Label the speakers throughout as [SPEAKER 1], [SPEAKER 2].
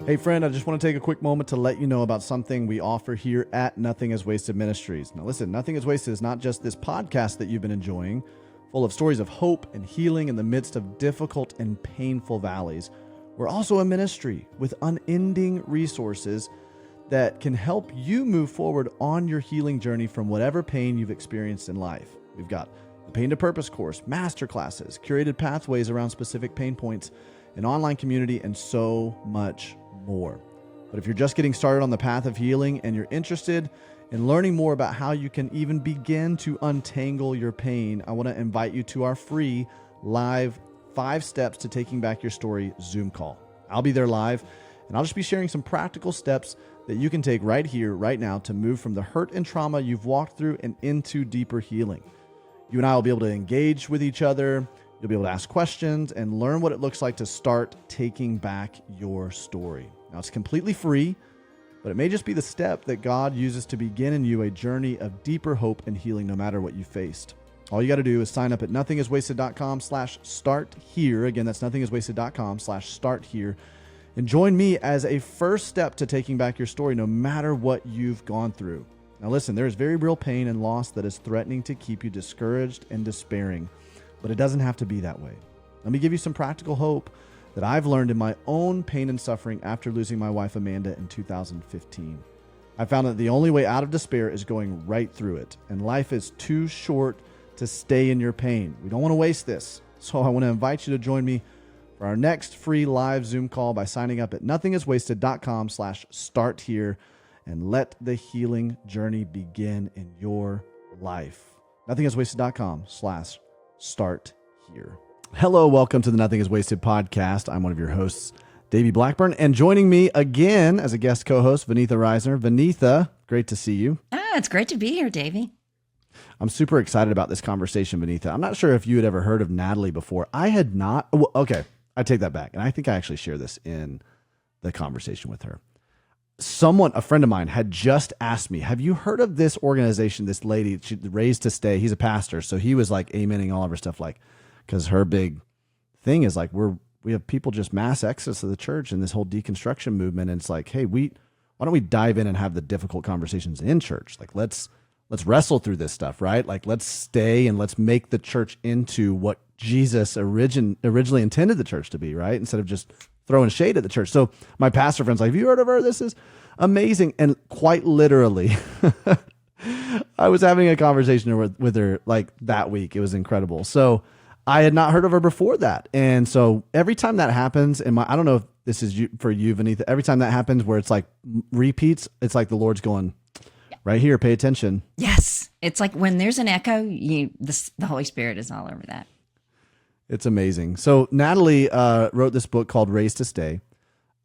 [SPEAKER 1] Hey friend, I just want to take a quick moment to let you know about something we offer here at Nothing is Wasted Ministries. Now listen, Nothing is Wasted is not just this podcast that you've been enjoying, full of stories of hope and healing in the midst of difficult and painful valleys. We're also a ministry with unending resources that can help you move forward on your healing journey from whatever pain you've experienced in life. We've got the Pain to Purpose course, masterclasses, curated pathways around specific pain points, an online community, and so much more. But if you're just getting started on the path of healing and you're interested in learning more about how you can even begin to untangle your pain, I want to invite you to our free live 5 steps to taking back your story Zoom call. I'll be there live, and I'll just be sharing some practical steps that you can take right here, right now, to move from the hurt and trauma you've walked through and into deeper healing. You and I will be able to engage with each other. You'll be able to ask questions and learn what it looks like to start taking back your story. Now, it's completely free, but it may just be the step that God uses to begin in you a journey of deeper hope and healing no matter what you faced. All you got to do is sign up at nothingiswasted.com/start here. Again, that's nothingiswasted.com/start here. And join me as a first step to taking back your story no matter what you've gone through. Now listen, there is very real pain and loss that is threatening to keep you discouraged and despairing. But it doesn't have to be that way. Let me give you some practical hope that I've learned in my own pain and suffering after losing my wife Amanda in 2015. I found that the only way out of despair is going right through it, and life is too short to stay in your pain. We don't want to waste this. So I want to invite you to join me for our next free live Zoom call by signing up at nothingiswasted.com/start here and let the healing journey begin in your life. nothingiswasted.com/start here. Hello, welcome to the Nothing is Wasted podcast. I'm one of your hosts, Davey Blackburn, and joining me again as a guest co-host, Vinitha Reisner. Vinitha, great to see you.
[SPEAKER 2] It's great to be here, Davey.
[SPEAKER 1] I'm super excited about this conversation, Vinitha. I'm not sure if you had ever heard of Natalie before. I had not. Well, okay, I take that back, and I think I actually share this in the conversation with her. A friend of mine, had just asked me, have you heard of this organization, this lady, she Raised to Stay? He's a pastor, so he was like amening all of her stuff, like, because her big thing is like, we have people just mass exodus of the church and this whole deconstruction movement. And it's like, hey, why don't we dive in and have the difficult conversations in church? Like, let's wrestle through this stuff, right? Like, let's stay and let's make the church into what Jesus originally intended the church to be, right? Instead of just throwing shade at the church. So my pastor friend's like, have you heard of her? This is amazing. And quite literally, I was having a conversation with her like that week. It was incredible. So I had not heard of her before that. And so every time that happens, I don't know if this is for you, Vinitha, every time that happens where it's like repeats, it's like the Lord's going, right here, pay attention.
[SPEAKER 2] Yes. It's like when there's an echo, the Holy Spirit is all over that.
[SPEAKER 1] It's amazing. So Natalie wrote this book called Raised to Stay.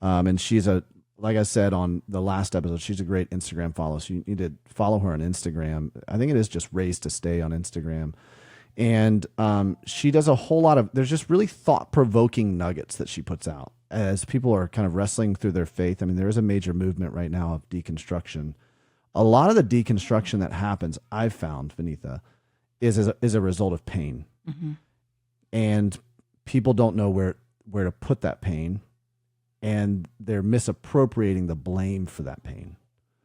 [SPEAKER 1] And she's like I said on the last episode, she's a great Instagram follow. So you need to follow her on Instagram. I think it is just Raised to Stay on Instagram. And she does a whole lot of, there's just really thought-provoking nuggets that she puts out as people are kind of wrestling through their faith. I mean, there is a major movement right now of deconstruction. A lot of the deconstruction that happens, I've found, Vinitha, is a result of pain. Mm-hmm. And people don't know where to put that pain, and they're misappropriating the blame for that pain.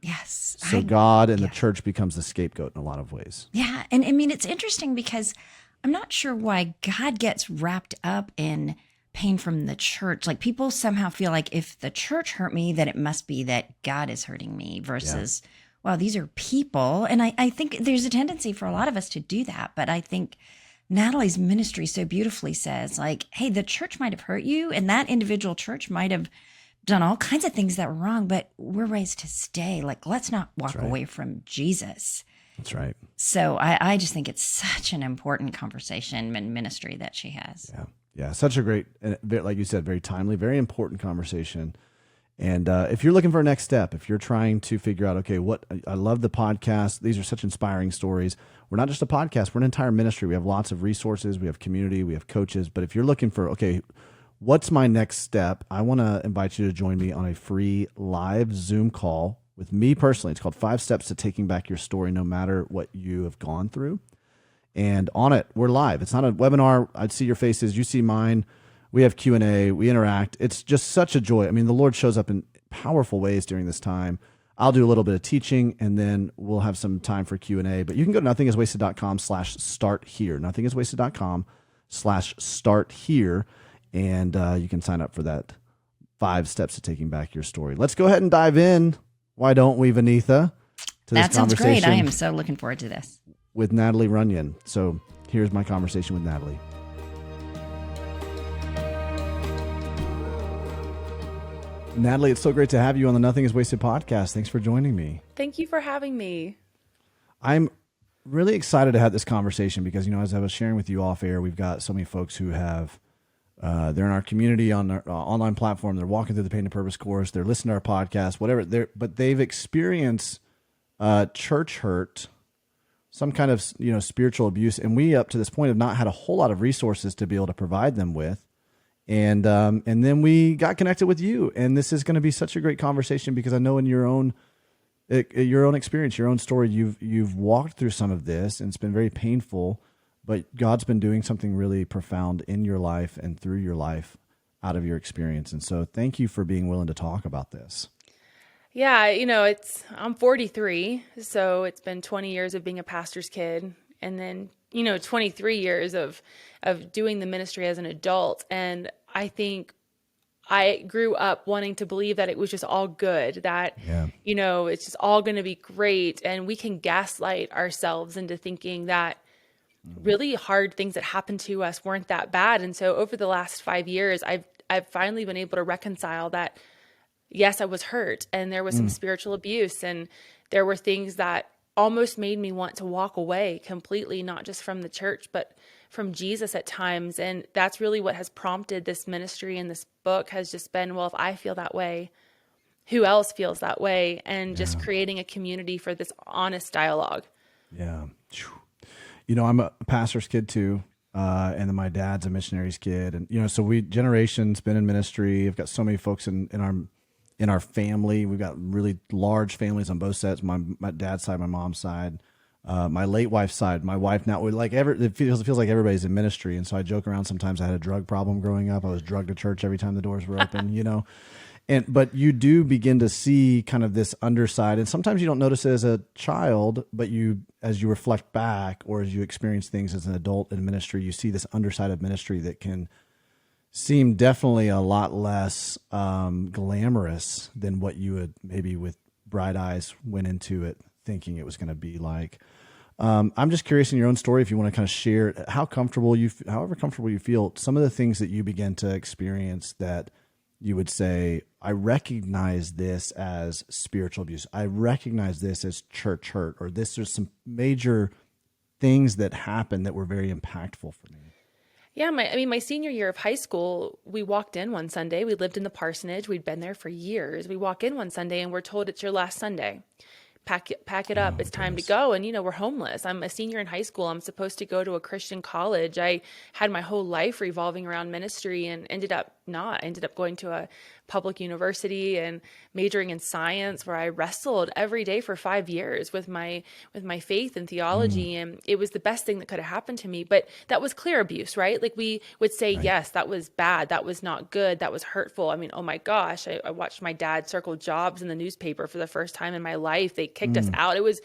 [SPEAKER 2] Yes.
[SPEAKER 1] So God and the church becomes the scapegoat in a lot of ways.
[SPEAKER 2] Yeah. And I mean, it's interesting because I'm not sure why God gets wrapped up in pain from the church. Like, people somehow feel like if the church hurt me, then it must be that God is hurting me versus, well, these are people. And I think there's a tendency for a lot of us to do that. But I think Natalie's ministry so beautifully says, like, hey, the church might have hurt you, and that individual church might have done all kinds of things that were wrong, but we're raised to stay. Like, let's not walk away from Jesus.
[SPEAKER 1] That's right.
[SPEAKER 2] So I just think it's such an important conversation and ministry that she has.
[SPEAKER 1] Yeah. Such a great, like you said, very timely, very important conversation. And if you're looking for a next step, if you're trying to figure out, okay, I love the podcast. These are such inspiring stories. We're not just a podcast, we're an entire ministry. We have lots of resources. We have community, we have coaches. But if you're looking for, okay, what's my next step? I want to invite you to join me on a free live Zoom call with me personally. It's called 5 Steps to Taking Back Your Story, no matter what you have gone through. And on it, we're live. It's not a webinar. I'd see your faces. You see mine. We have Q&A. We interact. It's just such a joy. I mean, the Lord shows up in powerful ways during this time. I'll do a little bit of teaching, and then we'll have some time for Q&A. But you can go to nothingiswasted.com/start here. Nothingiswasted.com/start here. And you can sign up for that 5 steps to taking back your story. Let's go ahead and dive in. Why don't we, Vanitha? To
[SPEAKER 2] That
[SPEAKER 1] this
[SPEAKER 2] sounds great.
[SPEAKER 1] conversation
[SPEAKER 2] I am so looking forward to this.
[SPEAKER 1] with Natalie Runion. So here's my conversation with Natalie. Natalie, it's so great to have you on the Nothing is Wasted podcast. Thanks for joining me.
[SPEAKER 3] Thank you for having me.
[SPEAKER 1] I'm really excited to have this conversation because, as I was sharing with you off air, we've got so many folks who have, they're in our community on our online platform. They're walking through the Pain and Purpose course. They're listening to our podcast, whatever. But they've experienced church hurt, some kind of, spiritual abuse. And we, up to this point, have not had a whole lot of resources to be able to provide them with. And then we got connected with you, and this is going to be such a great conversation because I know in your own experience, your own story, you've walked through some of this, and it's been very painful, but God's been doing something really profound in your life and through your life out of your experience. And so thank you for being willing to talk about this.
[SPEAKER 3] Yeah, I'm 43, so it's been 20 years of being a pastor's kid, and then 23 years of doing the ministry as an adult. And I think I grew up wanting to believe that it was just all good, that, it's just all going to be great. And we can gaslight ourselves into thinking that really hard things that happened to us weren't that bad. And so over the last 5 years, I've finally been able to reconcile that, yes, I was hurt, and there was some spiritual abuse, and there were things that almost made me want to walk away completely, not just from the church, but from Jesus at times. And that's really what has prompted this ministry and this book has just been, well, if I feel that way, who else feels that way? And just creating a community for this honest dialogue.
[SPEAKER 1] Yeah. I'm a pastor's kid too. And then my dad's a missionary's kid. And, so we generations been in ministry. I've got so many folks in our family. We've got really large families on both sides. My dad's side, my mom's side, my late wife's side. My wife now, it feels like everybody's in ministry. And so I joke around sometimes I had a drug problem growing up. I was drugged to church every time the doors were open, but you do begin to see kind of this underside. And sometimes you don't notice it as a child, but as you reflect back or as you experience things as an adult in ministry, you see this underside of ministry that can seem definitely a lot less glamorous than what you would maybe with bright eyes went into it thinking it was going to be like. I'm just curious in your own story, if you want to kind of share however comfortable you feel, some of the things that you began to experience that you would say, I recognize this as spiritual abuse. I recognize this as church hurt, or there's some major things that happened that were very impactful for me.
[SPEAKER 3] Yeah, my senior year of high school, we walked in one Sunday. We lived in the parsonage. We'd been there for years. We walk in one Sunday and we're told it's your last Sunday. Pack it up. It's time to go. And, we're homeless. I'm a senior in high school. I'm supposed to go to a Christian college. I had my whole life revolving around ministry and ended up going to a public university and majoring in science, where I wrestled every day for 5 years with my faith and theology. And it was the best thing that could have happened to me. But that was clear abuse, right? Like we would say, yes, that was bad. That was not good. That was hurtful. I mean, oh my gosh, I watched my dad circle jobs in the newspaper for the first time in my life. They kicked us out. It was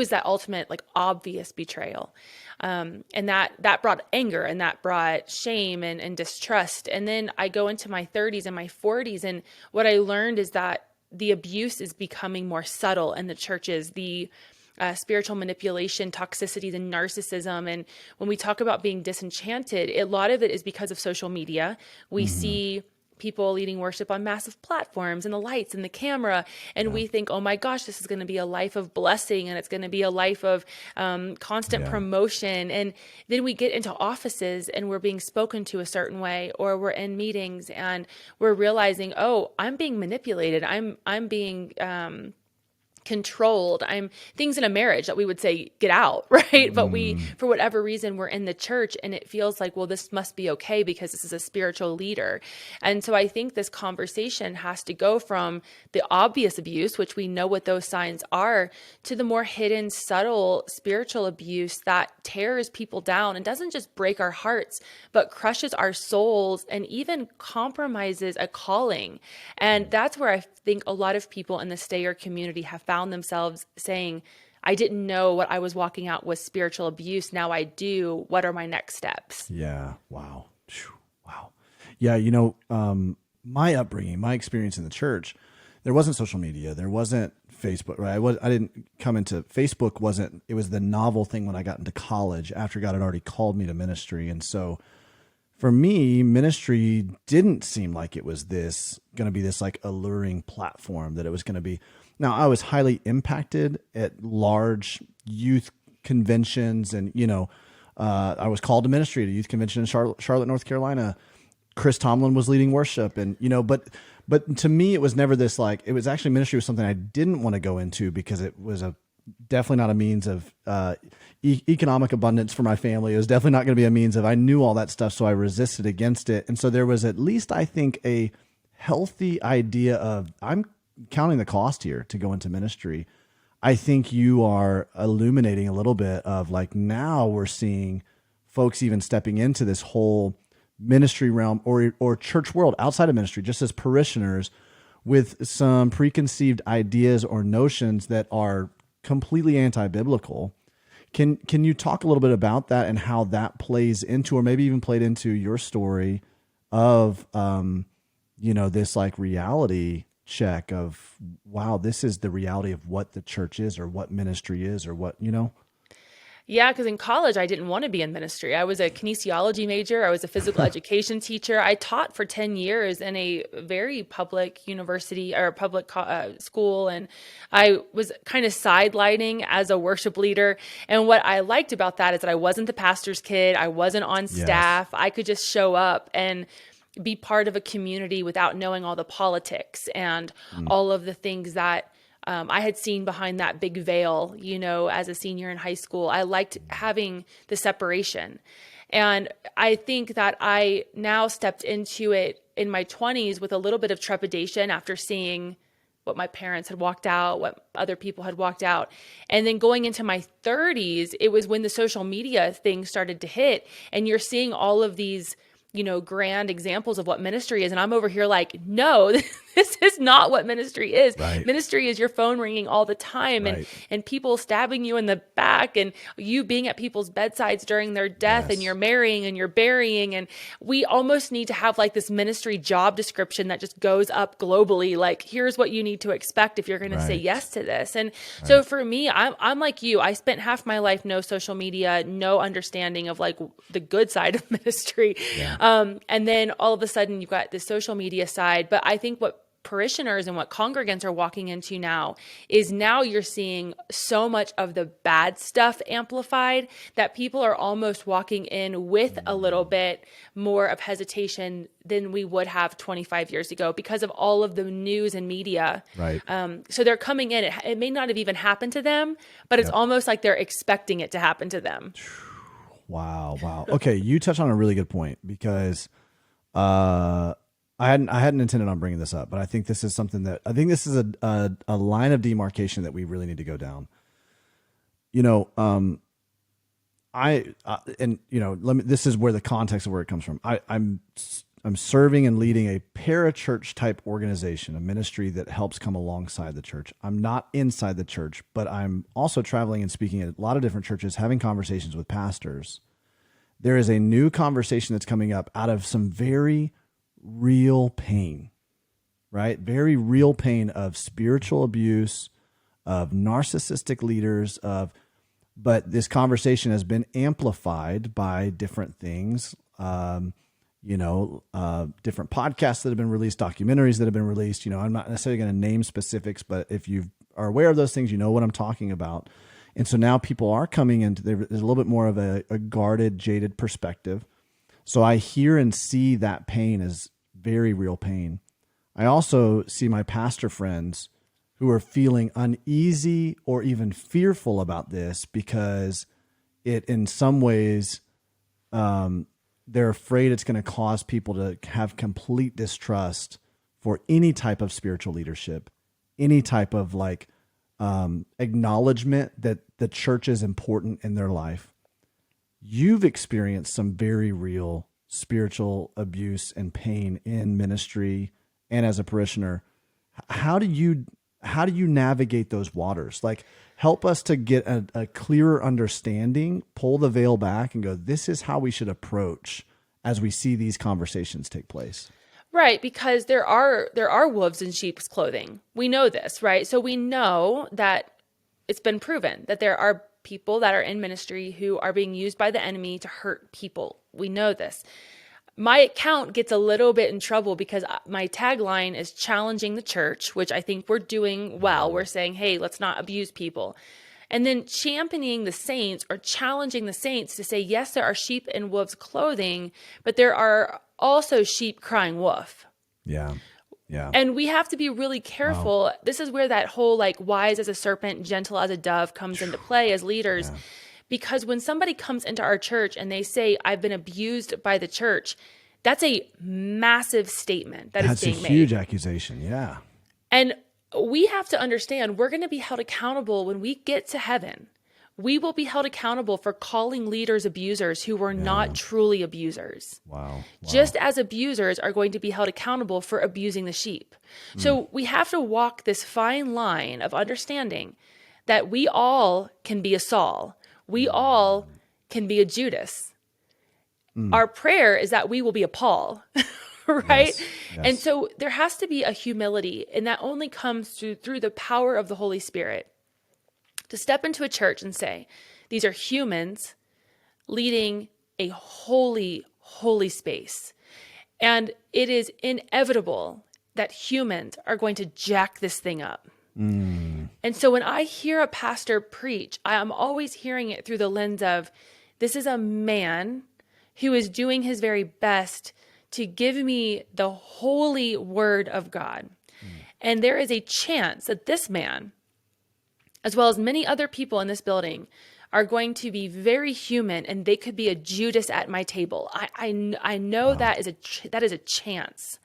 [SPEAKER 3] that ultimate, obvious betrayal. And that brought anger, and that brought shame and distrust. And then I go into my 30s and my 40s. And what I learned is that the abuse is becoming more subtle in the churches, the spiritual manipulation, toxicity, the narcissism. And when we talk about being disenchanted, a lot of it is because of social media. We see people leading worship on massive platforms and the lights and the camera. And we think, oh my gosh, this is going to be a life of blessing, and it's going to be a life of constant promotion. And then we get into offices and we're being spoken to a certain way, or we're in meetings and we're realizing, oh, I'm being manipulated. I'm being controlled. I'm things in a marriage that we would say, get out, right? But we, for whatever reason, we're in the church and it feels like, well, this must be okay because this is a spiritual leader. And so I think this conversation has to go from the obvious abuse, which we know what those signs are, to the more hidden, subtle spiritual abuse that tears people down and doesn't just break our hearts, but crushes our souls and even compromises a calling. And that's where I think a lot of people in the stayer community have found themselves saying, I didn't know what I was walking out was spiritual abuse. Now I do. What are my next steps?
[SPEAKER 1] Yeah. Wow. Phew. Wow. Yeah. My upbringing, my experience in the church, there wasn't social media. There wasn't Facebook, right? I didn't come into Facebook. It was the novel thing when I got into college after God had already called me to ministry. And so for me, ministry didn't seem like it was going to be this like alluring platform that it was going to be. Now, I was highly impacted at large youth conventions, and I was called to ministry at a youth convention in Charlotte, North Carolina. Chris Tomlin was leading worship, and but to me, it was never this like. It was actually ministry was something I didn't want to go into because it was definitely not a means of economic abundance for my family. It was definitely not going to be a means of. I knew all that stuff, so I resisted against it, and so there was at least I think a healthy idea of I'm counting the cost here to go into ministry. I think you are illuminating a little bit of like now we're seeing folks even stepping into this whole ministry realm or church world outside of ministry, just as parishioners with some preconceived ideas or notions that are completely anti-biblical. Can you talk a little bit about that and how that plays into, or maybe even played into your story of, this like reality check of, wow, this is the reality of what the church is or what ministry is or what.
[SPEAKER 3] Yeah, because in college, I didn't want to be in ministry. I was a kinesiology major. I was a physical education teacher. I taught for 10 years in a very public university or public school. And I was kind of sidelining as a worship leader. And what I liked about that is that I wasn't the pastor's kid. I wasn't on staff. I could just show up and be part of a community without knowing all the politics and all of the things that I had seen behind that big veil, as a senior in high school. I liked having the separation. And I think that I now stepped into it in my 20s with a little bit of trepidation after seeing what my parents had walked out, what other people had walked out. And then going into my 30s, it was when the social media thing started to hit, and you're seeing all of these grand examples of what ministry is. And I'm over here like, no, this is not what ministry is.
[SPEAKER 1] Right.
[SPEAKER 3] Ministry is your phone ringing all the time and people stabbing you in the back and you being at people's bedsides during their death and you're marrying and you're burying. And we almost need to have like this ministry job description that just goes up globally. Like, here's what you need to expect if you're going to say yes to this. And so for me, I'm like you. I spent half my life, no social media, no understanding of like the good side of ministry. Yeah. And then all of a sudden you've got the social media side. But I think what parishioners and what congregants are walking into now is now you're seeing so much of the bad stuff amplified that people are almost walking in with a little bit more of hesitation than we would have 25 years ago because of all of the news and media.
[SPEAKER 1] Right.
[SPEAKER 3] So they're coming in. It may not have even happened to them, but it's almost like they're expecting it to happen to them.
[SPEAKER 1] Wow. Okay, you touched on a really good point because I hadn't intended on bringing this up, but I think this is something that this is a line of demarcation that we really need to go down. This is where the context of where it comes from. I'm serving and leading a parachurch type organization, a ministry that helps come alongside the church. I'm not inside the church, but I'm also traveling and speaking at a lot of different churches, having conversations with pastors. There is a new conversation that's coming up out of some very real pain, right? Very real pain of spiritual abuse, of narcissistic leaders, but this conversation has been amplified by different things, different podcasts that have been released, documentaries that have been released. I'm not necessarily going to name specifics, but if you are aware of those things, you know what I'm talking about. And so now people are coming into, there's a little bit more of a guarded, jaded perspective. So I hear and see that pain as very real pain. I also see my pastor friends who are feeling uneasy or even fearful about this because it, in some ways, they're afraid it's going to cause people to have complete distrust for any type of spiritual leadership, any type of like acknowledgement that the church is important in their life. You've experienced some very real spiritual abuse and pain in ministry and as a parishioner. How do you navigate those waters? Like, help us to get a clearer understanding, pull the veil back and go, this is how we should approach as we see these conversations take place.
[SPEAKER 3] Right, because there are wolves in sheep's clothing. We know this, right? So we know that it's been proven that there are people that are in ministry who are being used by the enemy to hurt people. We know this. My account gets a little bit in trouble because my tagline is challenging the church, which I think we're doing well. We're saying, hey, let's not abuse people. And then championing the saints or challenging the saints to say, yes, there are sheep in wolves' clothing, but there are also sheep crying wolf.
[SPEAKER 1] Yeah. Yeah.
[SPEAKER 3] And we have to be really careful. Wow. This is where that whole like wise as a serpent, gentle as a dove comes into play as leaders. Yeah. Because when somebody comes into our church and they say, I've been abused by the church, that's a massive statement that is being made.
[SPEAKER 1] That's a huge accusation. Yeah.
[SPEAKER 3] And we have to understand we're going to be held accountable when we get to heaven. We will be held accountable for calling leaders abusers who were not truly abusers.
[SPEAKER 1] Wow.
[SPEAKER 3] Just as abusers are going to be held accountable for abusing the sheep. So we have to walk this fine line of understanding that we all can be a Saul. We all can be a Judas. Our prayer is that we will be a Paul, right? Yes. And so there has to be a humility, and that only comes through the power of the Holy Spirit. To step into a church and say, these are humans leading a holy, holy space. And it is inevitable that humans are going to jack this thing up. And so when I hear a pastor preach, I am always hearing it through the lens of, this is a man who is doing his very best to give me the holy word of God. And there is a chance that this man, as well as many other people in this building, are going to be very human, and they could be a Judas at my table. I know that is a chance.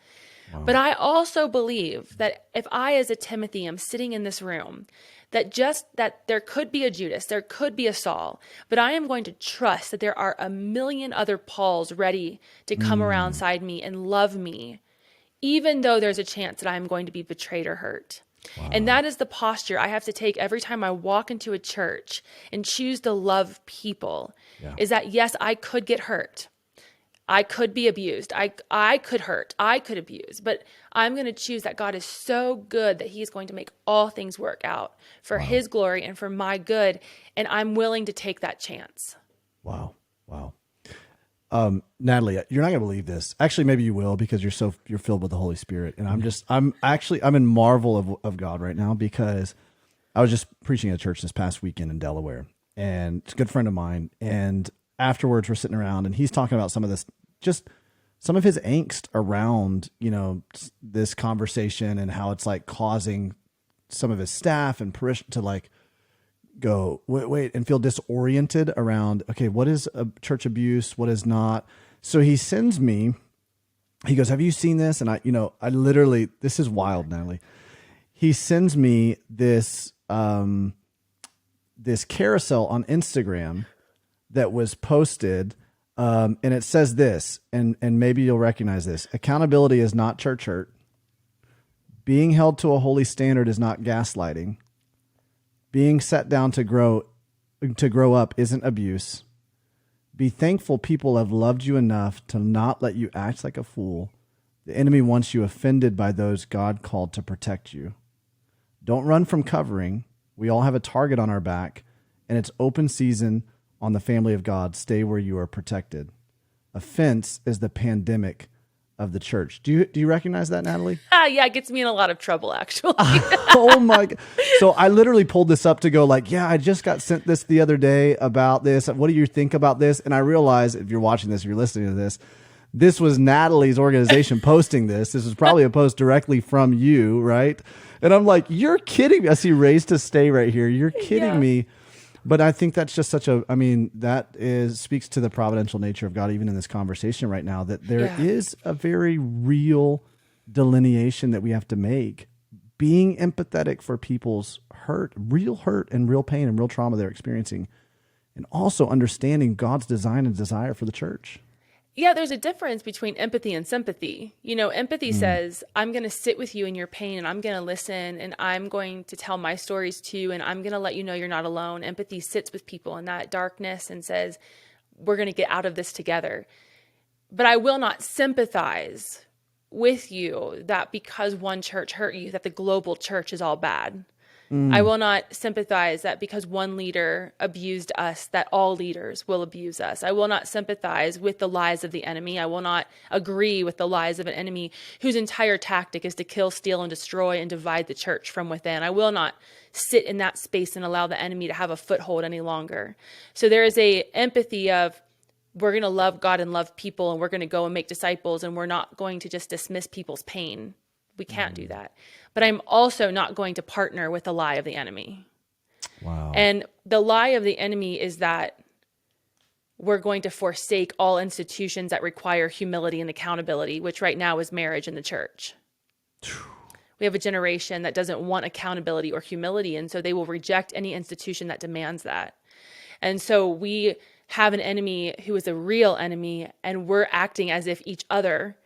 [SPEAKER 3] Wow. But I also believe that if I, as a Timothy, am sitting in this room, that there could be a Judas, there could be a Saul, but I am going to trust that there are a million other Pauls ready to come alongside me and love me, even though there's a chance that I'm going to be betrayed or hurt. Wow. And that is the posture I have to take every time I walk into a church and choose to love people, is that, yes, I could get hurt. I could be abused. I could hurt. I could abuse. But I'm going to choose that God is so good that he's going to make all things work out for his glory and for my good. And I'm willing to take that chance.
[SPEAKER 1] Wow. Wow. Natalie, you're not going to believe this. Actually, maybe you will, because you're filled with the Holy Spirit. And I'm in marvel of God right now, because I was just preaching at a church this past weekend in Delaware, and it's a good friend of mine. And afterwards we're sitting around and he's talking about some of this, just some of his angst around, this conversation, and how it's like causing some of his staff and parishioners to like go, wait, and feel disoriented around, okay, what is a church abuse? What is not? So he sends me, he goes, have you seen this? And I literally, this is wild, Natalie. He sends me this, this carousel on Instagram that was posted. And it says this, and maybe you'll recognize this: accountability is not church hurt. Being held to a holy standard is not gaslighting. Being set down to grow up isn't abuse. Be thankful people have loved you enough to not let you act like a fool. The enemy wants you offended by those God called to protect you. Don't run from covering. We all have a target on our back, and it's open season on the family of God. Stay where you are protected. Offense is the pandemic of the church. Do you recognize that, Natalie?
[SPEAKER 3] Yeah, it gets me in a lot of trouble, actually.
[SPEAKER 1] Oh my God. So I literally pulled this up to go like, I just got sent this the other day about this. What do you think about this? And I realize, if you're watching this, if you're listening to this, this was Natalie's organization posting this. This was probably a post directly from you, right? And I'm like, you're kidding me. I see Raised to Stay right here. You're kidding me. But I think that's just speaks to the providential nature of God, even in this conversation right now, that there is a very real delineation that we have to make, being empathetic for people's hurt and real pain and real trauma they're experiencing, and also understanding God's design and desire for the church.
[SPEAKER 3] Yeah, there's a difference between empathy and sympathy. Empathy says, I'm going to sit with you in your pain and I'm going to listen and I'm going to tell my stories too and I'm going to let you know you're not alone. Empathy sits with people in that darkness and says, we're going to get out of this together. But I will not sympathize with you that because one church hurt you, that the global church is all bad. I will not sympathize that because one leader abused us, that all leaders will abuse us. I will not sympathize with the lies of the enemy. I will not agree with the lies of an enemy whose entire tactic is to kill, steal, and destroy and divide the church from within. I will not sit in that space and allow the enemy to have a foothold any longer. So there is a empathy of, we're going to love God and love people, and we're going to go and make disciples, and we're not going to just dismiss people's pain. We can't do that. But I'm also not going to partner with the lie of the enemy.
[SPEAKER 1] Wow.
[SPEAKER 3] And the lie of the enemy is that we're going to forsake all institutions that require humility and accountability, which right now is marriage and the church. We have a generation that doesn't want accountability or humility, and so they will reject any institution that demands that. And so we have an enemy who is a real enemy, and we're acting as if each other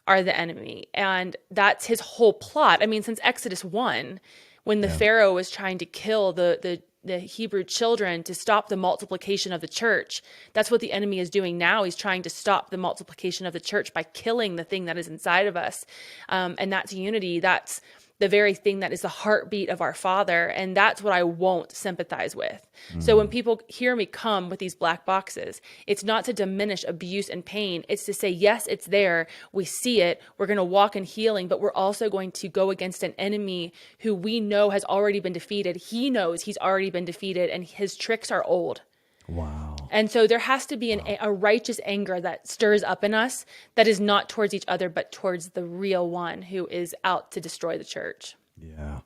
[SPEAKER 3] are the enemy. And that's his whole plot. I mean, since Exodus 1, when the Pharaoh was trying to kill the Hebrew children to stop the multiplication of the church, that's what the enemy is doing now. He's trying to stop the multiplication of the church by killing the thing that is inside of us. And that's unity. That's the very thing that is the heartbeat of our Father. And that's what I won't sympathize with. So when people hear me come with these black boxes, it's not to diminish abuse and pain. It's to say, yes, it's there. We see it. We're going to walk in healing, but we're also going to go against an enemy who we know has already been defeated. He knows he's already been defeated, and his tricks are old.
[SPEAKER 1] Wow.
[SPEAKER 3] And so there has to be a righteous anger that stirs up in us that is not towards each other, but towards the real one who is out to destroy the church.
[SPEAKER 1] Yeah.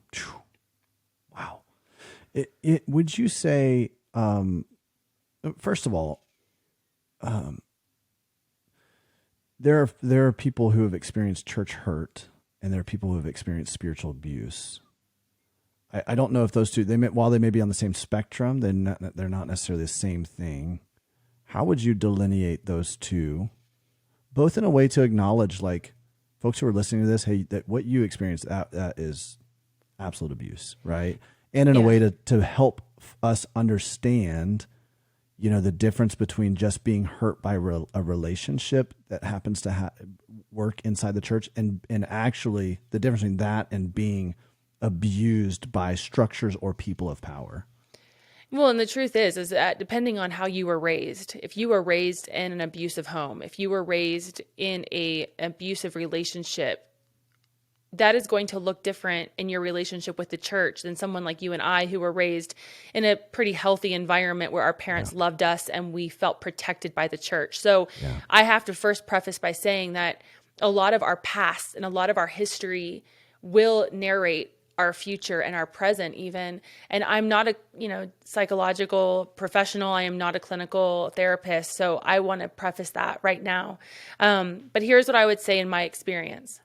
[SPEAKER 1] Wow. Would you say, first of all, there are people who have experienced church hurt, and there are people who have experienced spiritual abuse. I don't know if those two, while they may be on the same spectrum, they're not necessarily the same thing. How would you delineate those two, both in a way to acknowledge, like, folks who are listening to this, hey, that what you experienced, that is absolute abuse, right? And in a way to help us understand, the difference between just being hurt by a relationship that happens to work inside the church, and actually the difference between that and being abused by structures or people of power.
[SPEAKER 3] Well, and the truth is that depending on how you were raised, if you were raised in an abusive home, if you were raised in an abusive relationship, that is going to look different in your relationship with the church than someone like you and I, who were raised in a pretty healthy environment where our parents loved us and we felt protected by the church. So I have to first preface by saying that a lot of our past and a lot of our history will narrate our future and our present even. And I'm not a, psychological professional. I am not a clinical therapist. So I want to preface that right now. But here's what I would say in my experience.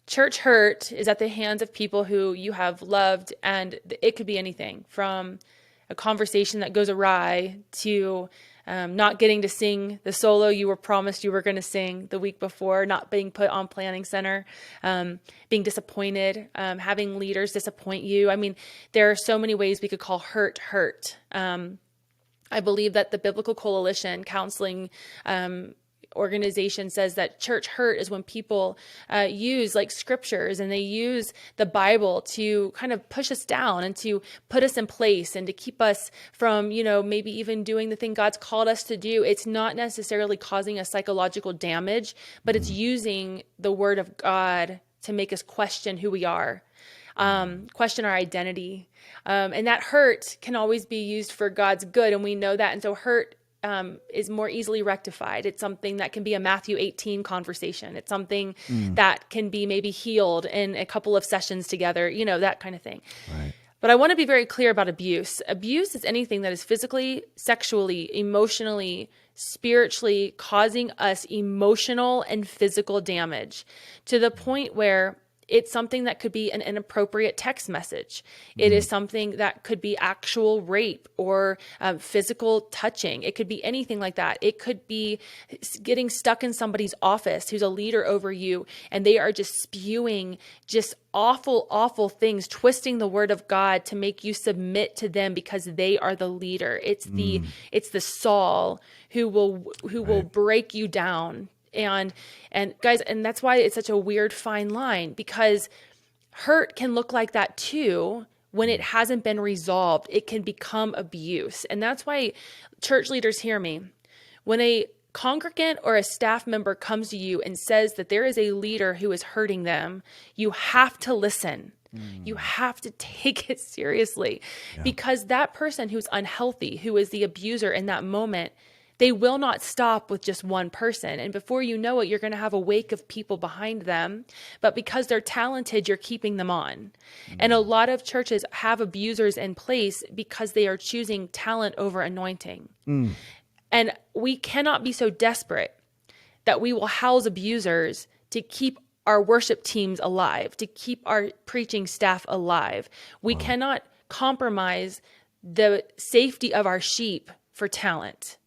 [SPEAKER 3] Church hurt is at the hands of people who you have loved, and it could be anything from a conversation that goes awry to not getting to sing the solo you were promised you were going to sing the week before, not being put on planning center, being disappointed, having leaders disappoint you. I mean, there are so many ways we could call hurt. I believe that the Biblical Coalition Counseling organization says that church hurt is when people use like scriptures and they use the Bible to kind of push us down and to put us in place and to keep us from, maybe even doing the thing God's called us to do. It's not necessarily causing us psychological damage, but it's using the word of God to make us question who we are, question our identity. And that hurt can always be used for God's good. And we know that. And so hurt is more easily rectified. It's something that can be a Matthew 18 conversation. It's something that can be maybe healed in a couple of sessions together, that kind of thing.
[SPEAKER 1] Right.
[SPEAKER 3] But I want to be very clear about abuse. Abuse is anything that is physically, sexually, emotionally, spiritually causing us emotional and physical damage to the point where it's something that could be an inappropriate text message. It is something that could be actual rape or physical touching. It could be anything like that. It could be getting stuck in somebody's office who's a leader over you, and they are just spewing just awful, awful things, twisting the word of God to make you submit to them because they are the leader. It's the Saul who will break you down. And guys, and that's why it's such a weird fine line, because hurt can look like that too when it hasn't been resolved. It can become abuse. And that's why, church leaders, hear me. When a congregant or a staff member comes to you and says that there is a leader who is hurting them, you have to listen. You have to take it seriously, because that person who's unhealthy, who is the abuser in that moment, they will not stop with just one person. And before you know it, you're going to have a wake of people behind them. But because they're talented, you're keeping them on. And a lot of churches have abusers in place because they are choosing talent over anointing. And we cannot be so desperate that we will house abusers to keep our worship teams alive, to keep our preaching staff alive. We cannot compromise the safety of our sheep for talent.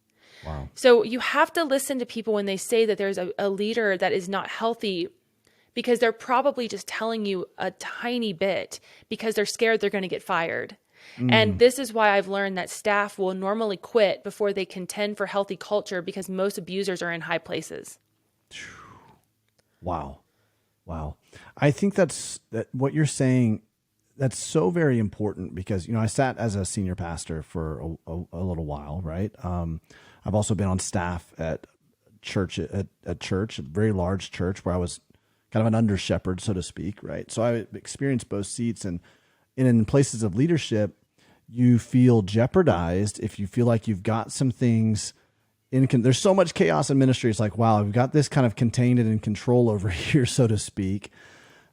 [SPEAKER 1] Wow.
[SPEAKER 3] So you have to listen to people when they say that there's a leader that is not healthy, because they're probably just telling you a tiny bit because they're scared they're going to get fired. And this is why I've learned that staff will normally quit before they contend for healthy culture, because most abusers are in high places.
[SPEAKER 1] Wow. I think that what you're saying, that's so very important, because, I sat as a senior pastor for a little while, right? I've also been on staff at church, a very large church, where I was kind of an under shepherd, so to speak, right? So I experienced both seats, and in places of leadership, you feel jeopardized if you feel like you've got some things there's so much chaos in ministry. It's like, wow, we've got this kind of contained and in control over here, so to speak,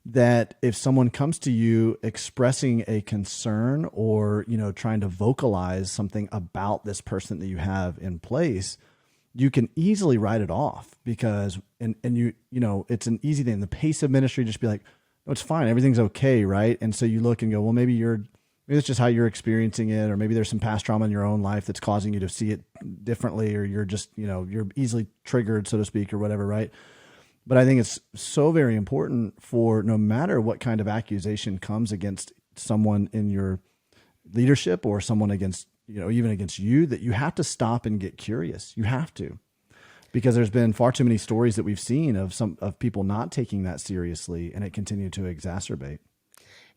[SPEAKER 1] that if someone comes to you expressing a concern or, trying to vocalize something about this person that you have in place, you can easily write it off, because, and it's an easy thing. The pace of ministry, just be like, no, it's fine. Everything's okay. Right. And so you look and go, well, maybe it's just how you're experiencing it, or maybe there's some past trauma in your own life that's causing you to see it differently, or you're just, you're easily triggered, so to speak, or whatever. Right. But I think it's so very important, for no matter what kind of accusation comes against someone in your leadership, or someone against, even against you, that you have to stop and get curious. You have to, because there's been far too many stories that we've seen of people not taking that seriously, and it continued to exacerbate.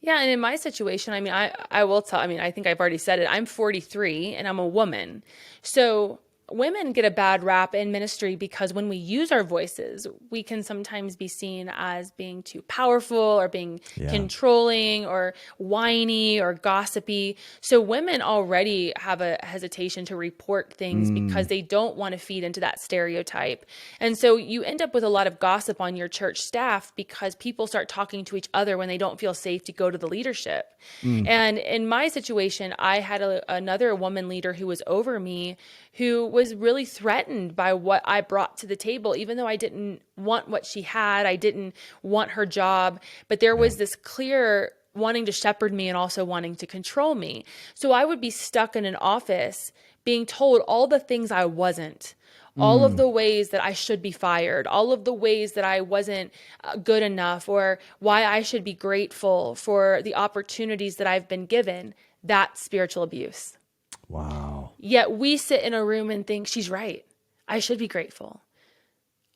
[SPEAKER 3] Yeah. And in my situation, I will tell, I think I've already said it. I'm 43 and I'm a woman. So women get a bad rap in ministry because when we use our voices, we can sometimes be seen as being too powerful, or being controlling, or whiny, or gossipy. So women already have a hesitation to report things because they don't want to feed into that stereotype. And so you end up with a lot of gossip on your church staff because people start talking to each other when they don't feel safe to go to the leadership. And in my situation, I had another woman leader who was over me, who was really threatened by what I brought to the table, even though I didn't want what she had. I didn't want her job, but there was this clear wanting to shepherd me and also wanting to control me. So I would be stuck in an office being told all the things I wasn't, all of the ways that I should be fired, all of the ways that I wasn't good enough, or why I should be grateful for the opportunities that I've been given. That's spiritual abuse.
[SPEAKER 1] Wow.
[SPEAKER 3] Yet we sit in a room and think, she's right. I should be grateful.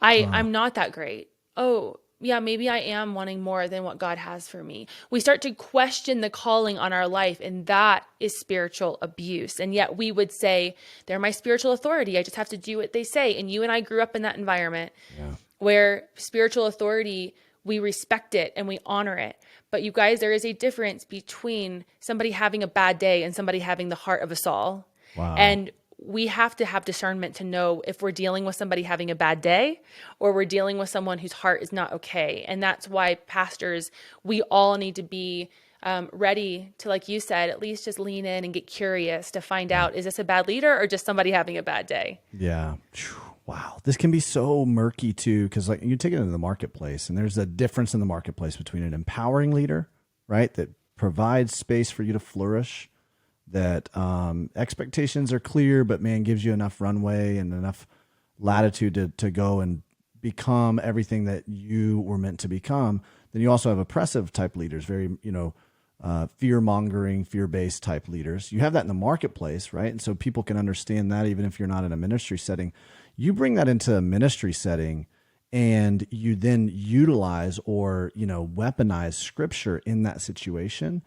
[SPEAKER 3] I'm not that great. Oh, yeah, maybe I am wanting more than what God has for me. We start to question the calling on our life, and that is spiritual abuse. And yet we would say, they're my spiritual authority. I just have to do what they say. And you and I grew up in that environment where spiritual authority, we respect it and we honor it. But you guys, there is a difference between somebody having a bad day and somebody having the heart of a Saul.
[SPEAKER 1] Wow.
[SPEAKER 3] And we have to have discernment to know if we're dealing with somebody having a bad day or we're dealing with someone whose heart is not okay. And that's why pastors, we all need to be ready to, like you said, at least just lean in and get curious to find out, is this a bad leader or just somebody having a bad day?
[SPEAKER 1] Yeah. Wow. This can be so murky too, because like you take it into the marketplace, and there's a difference in the marketplace between an empowering leader, right, that provides space for you to flourish, that expectations are clear, but man, gives you enough runway and enough latitude to go and become everything that you were meant to become. Then you also have oppressive type leaders, very, fear-mongering, fear-based type leaders. You have that in the marketplace, right? And so people can understand that even if you're not in a ministry setting. You bring that into a ministry setting, and you then utilize or, weaponize scripture in that situation.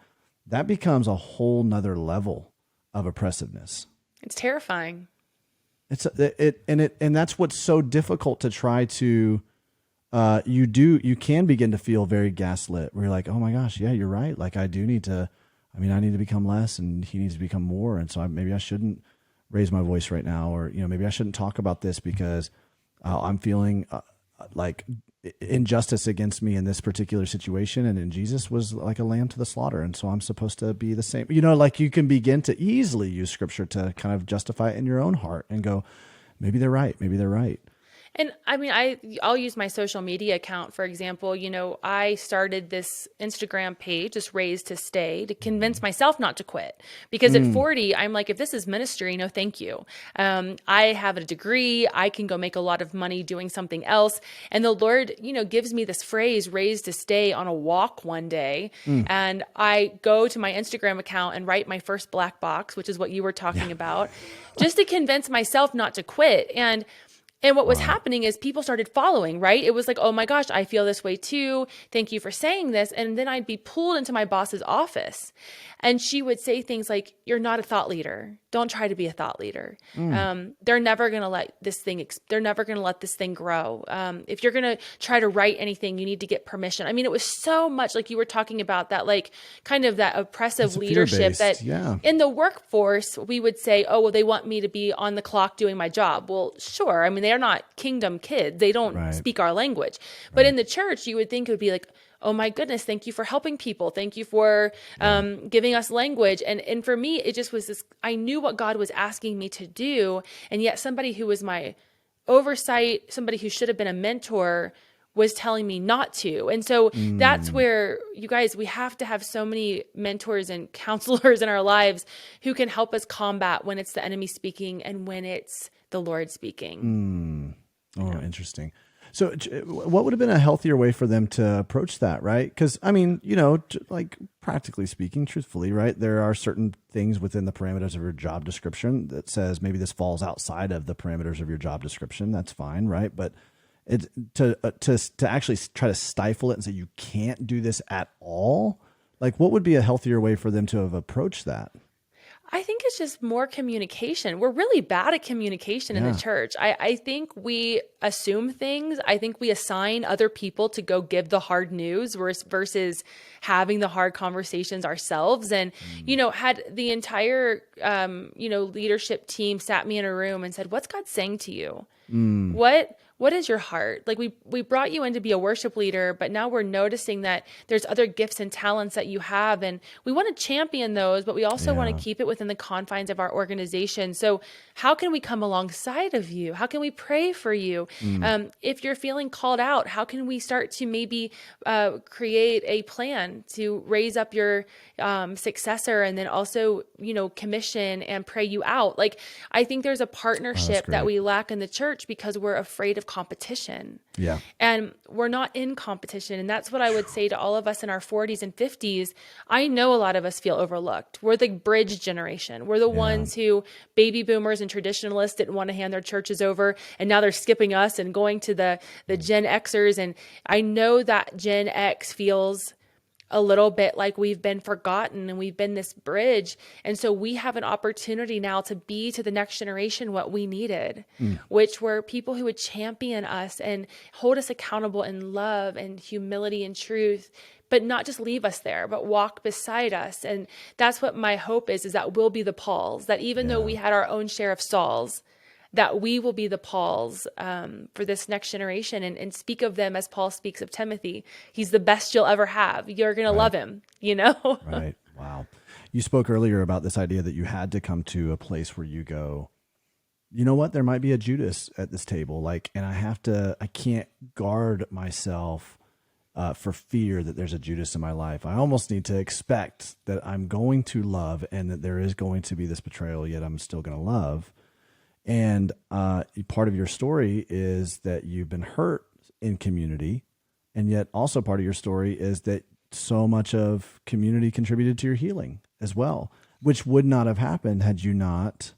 [SPEAKER 1] That becomes a whole nother level of oppressiveness.
[SPEAKER 3] It's terrifying.
[SPEAKER 1] And that's what's so difficult to try to, you can begin to feel very gaslit where you're like, oh my gosh, yeah, you're right. Like I need to become less and he needs to become more. And so maybe I shouldn't raise my voice right now, or, maybe I shouldn't talk about this because I'm feeling like injustice against me in this particular situation. And then Jesus was like a lamb to the slaughter. And so I'm supposed to be the same, like you can begin to easily use scripture to kind of justify it in your own heart and go, maybe they're right. Maybe they're right.
[SPEAKER 3] And I mean, I'll use my social media account, for example. I started this Instagram page, just Raised to Stay, to convince myself not to quit. Because at 40, I'm like, if this is ministry, no, thank you. I have a degree. I can go make a lot of money doing something else. And the Lord, gives me this phrase, Raised to Stay, on a walk one day. And I go to my Instagram account and write my first black box, which is what you were talking about, just to convince myself not to quit. And what was happening is people started following, right? It was like, oh my gosh, I feel this way too. Thank you for saying this. And then I'd be pulled into my boss's office, and she would say things like, you're not a thought leader. Don't try to be a thought leader. They're never going to let this thing grow. If you're going to try to write anything, you need to get permission. I mean, it was so much like you were talking about that, like kind of that oppressive leadership that in the workforce, we would say, oh, well, they want me to be on the clock doing my job. Well, sure. I mean, they're not kingdom kids. They don't speak our language. But in the church, you would think it would be like, oh my goodness, thank you for helping people. Thank you for giving us language. And for me, it just was this, I knew what God was asking me to do. And yet somebody who was my oversight, somebody who should have been a mentor, was telling me not to. And so that's where, you guys, we have to have so many mentors and counselors in our lives who can help us combat when it's the enemy speaking and when it's the Lord speaking.
[SPEAKER 1] Interesting. So what would have been a healthier way for them to approach that, right? Because, I mean, like practically speaking, truthfully, right, there are certain things within the parameters of your job description that says maybe this falls outside of the parameters of your job description. That's fine, right? But it's to actually try to stifle it and say you can't do this at all, like what would be a healthier way for them to have approached that?
[SPEAKER 3] I think it's just more communication. We're really bad at communication in the church. I think we assume things. I think we assign other people to go give the hard news versus having the hard conversations ourselves. And, had the entire, leadership team sat me in a room and said, what's God saying to you? What is your heart? Like we brought you in to be a worship leader, but now we're noticing that there's other gifts and talents that you have. And we want to champion those, but we also want to keep it within the confines of our organization. So how can we come alongside of you? How can we pray for you? If you're feeling called out, how can we start to maybe create a plan to raise up your successor, and then also, commission and pray you out? Like, I think there's a partnership that we lack in the church because we're afraid of competition.
[SPEAKER 1] Yeah.
[SPEAKER 3] And we're not in competition. And that's what I would say to all of us in our 40s and 50s. I know a lot of us feel overlooked. We're the bridge generation. We're the ones who baby boomers and traditionalists didn't want to hand their churches over. And now they're skipping us and going to the Gen Xers. And I know that Gen X feels a little bit like we've been forgotten and we've been this bridge. And so we have an opportunity now to be to the next generation what we needed, which were people who would champion us and hold us accountable in love and humility and truth, but not just leave us there, but walk beside us. And that's what my hope is that we'll be the Pauls, that even though we had our own share of Sauls, that we will be the Pauls for this next generation and speak of them as Paul speaks of Timothy. He's the best you'll ever have. You're going to love him, you know?
[SPEAKER 1] Right. Wow. You spoke earlier about this idea that you had to come to a place where you go, you know what, there might be a Judas at this table. Like, and I can't guard myself for fear that there's a Judas in my life. I almost need to expect that I'm going to love and that there is going to be this betrayal, yet I'm still going to love. And part of your story is that you've been hurt in community, and yet also part of your story is that so much of community contributed to your healing as well, which would not have happened had you not,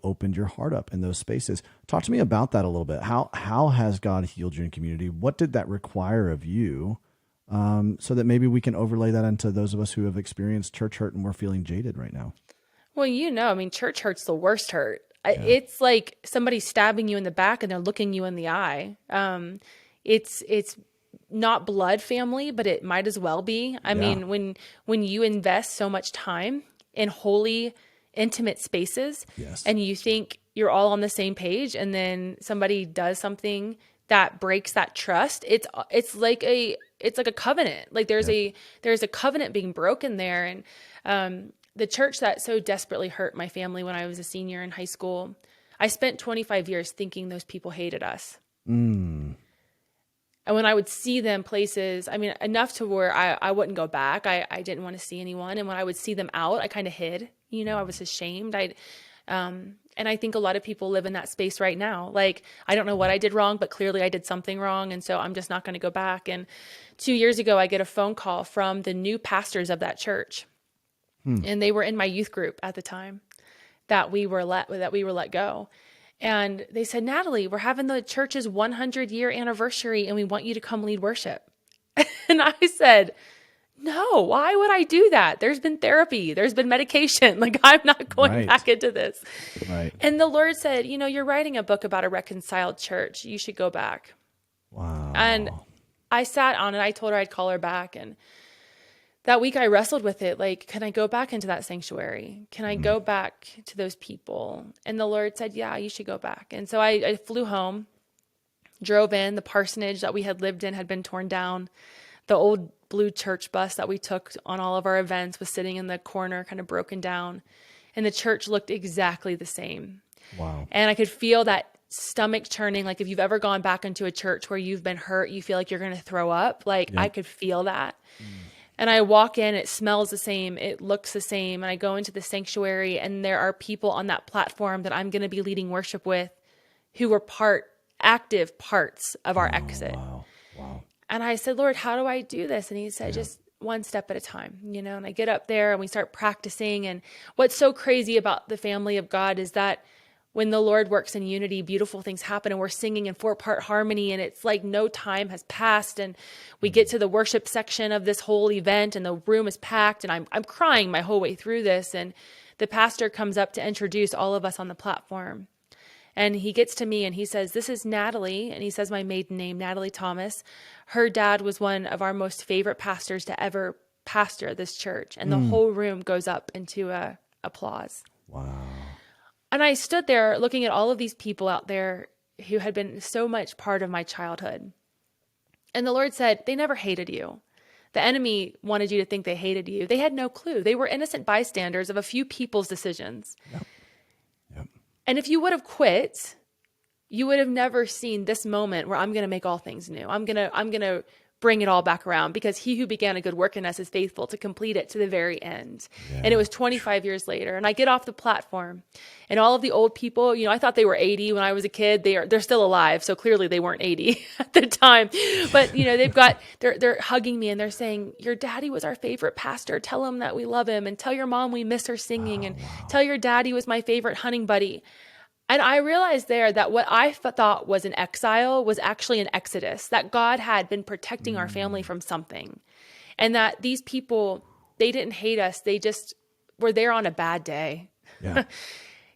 [SPEAKER 1] opened your heart up in those spaces. Talk to me about that a little bit. How has God healed you in community? What did that require of you, so that maybe we can overlay that into those of us who have experienced church hurt and we're feeling jaded right now?
[SPEAKER 3] Well, church hurt's the worst hurt. It's like somebody stabbing you in the back and they're looking you in the eye. It's not blood family, but it might as well be. I mean, when you invest so much time in holy, intimate spaces, and you think you're all on the same page, and then somebody does something that breaks that trust, it's like a covenant. Like there's a covenant being broken there. And the church that so desperately hurt my family when I was a senior in high school, I spent 25 years thinking those people hated us. And when I would see them places, I mean, enough to where I wouldn't go back. I didn't want to see anyone. And when I would see them out, I kind of hid, I was ashamed. And I think a lot of people live in that space right now. Like, I don't know what I did wrong, but clearly I did something wrong. And so I'm just not going to go back. And 2 years ago, I get a phone call from the new pastors of that church. And they were in my youth group at the time that we were let go. And they said, Natalie, we're having the church's 100-year anniversary and we want you to come lead worship. And I said, no, why would I do that? There's been therapy. There's been medication. Like, I'm not going back into this.
[SPEAKER 1] Right.
[SPEAKER 3] And the Lord said, you're writing a book about a reconciled church. You should go back.
[SPEAKER 1] Wow.
[SPEAKER 3] And I sat on it. I told her I'd call her back. And that week I wrestled with it. Like, can I go back into that sanctuary? Can I go back to those people? And the Lord said, yeah, you should go back. And so I flew home, drove in. The parsonage that we had lived in had been torn down. The old blue church bus that we took on all of our events was sitting in the corner, kind of broken down. And the church looked exactly the same.
[SPEAKER 1] Wow.
[SPEAKER 3] And I could feel that stomach churning. Like, if you've ever gone back into a church where you've been hurt, you feel like you're going to throw up. Like, I could feel that. And I walk in, it smells the same, it looks the same. And I go into the sanctuary and there are people on that platform that I'm going to be leading worship with who were active parts of our exit.
[SPEAKER 1] Wow.
[SPEAKER 3] And I said, Lord, how do I do this? And he said, just one step at a time, and I get up there and we start practicing. And what's so crazy about the family of God is that when the Lord works in unity, beautiful things happen, and we're singing in 4-part harmony, and it's like no time has passed. And we get to the worship section of this whole event and the room is packed, and I'm crying my whole way through this. And the pastor comes up to introduce all of us on the platform. And he gets to me and he says, this is Natalie. And he says my maiden name, Natalie Thomas. Her dad was one of our most favorite pastors to ever pastor this church. And the whole room goes up into applause.
[SPEAKER 1] Wow.
[SPEAKER 3] And I stood there looking at all of these people out there who had been so much part of my childhood. And the Lord said, they never hated you. The enemy wanted you to think they hated you. They had no clue. They were innocent bystanders of a few people's decisions.
[SPEAKER 1] Yep.
[SPEAKER 3] And if you would have quit, you would have never seen this moment where I'm going to make all things new. I'm going to bring it all back around, because he who began a good work in us is faithful to complete it to the very end. Yeah. And it was 25 years later. And I get off the platform and all of the old people, I thought they were 80 when I was a kid. They're still alive. So clearly they weren't 80 at the time, but they're hugging me and they're saying, your daddy was our favorite pastor. Tell him that we love him, and tell your mom we miss her singing, and tell your daddy was my favorite hunting buddy. And I realized there that what I thought was an exile was actually an exodus, that God had been protecting our family from something. And that these people, they didn't hate us. They just were there on a bad day.
[SPEAKER 1] Yeah.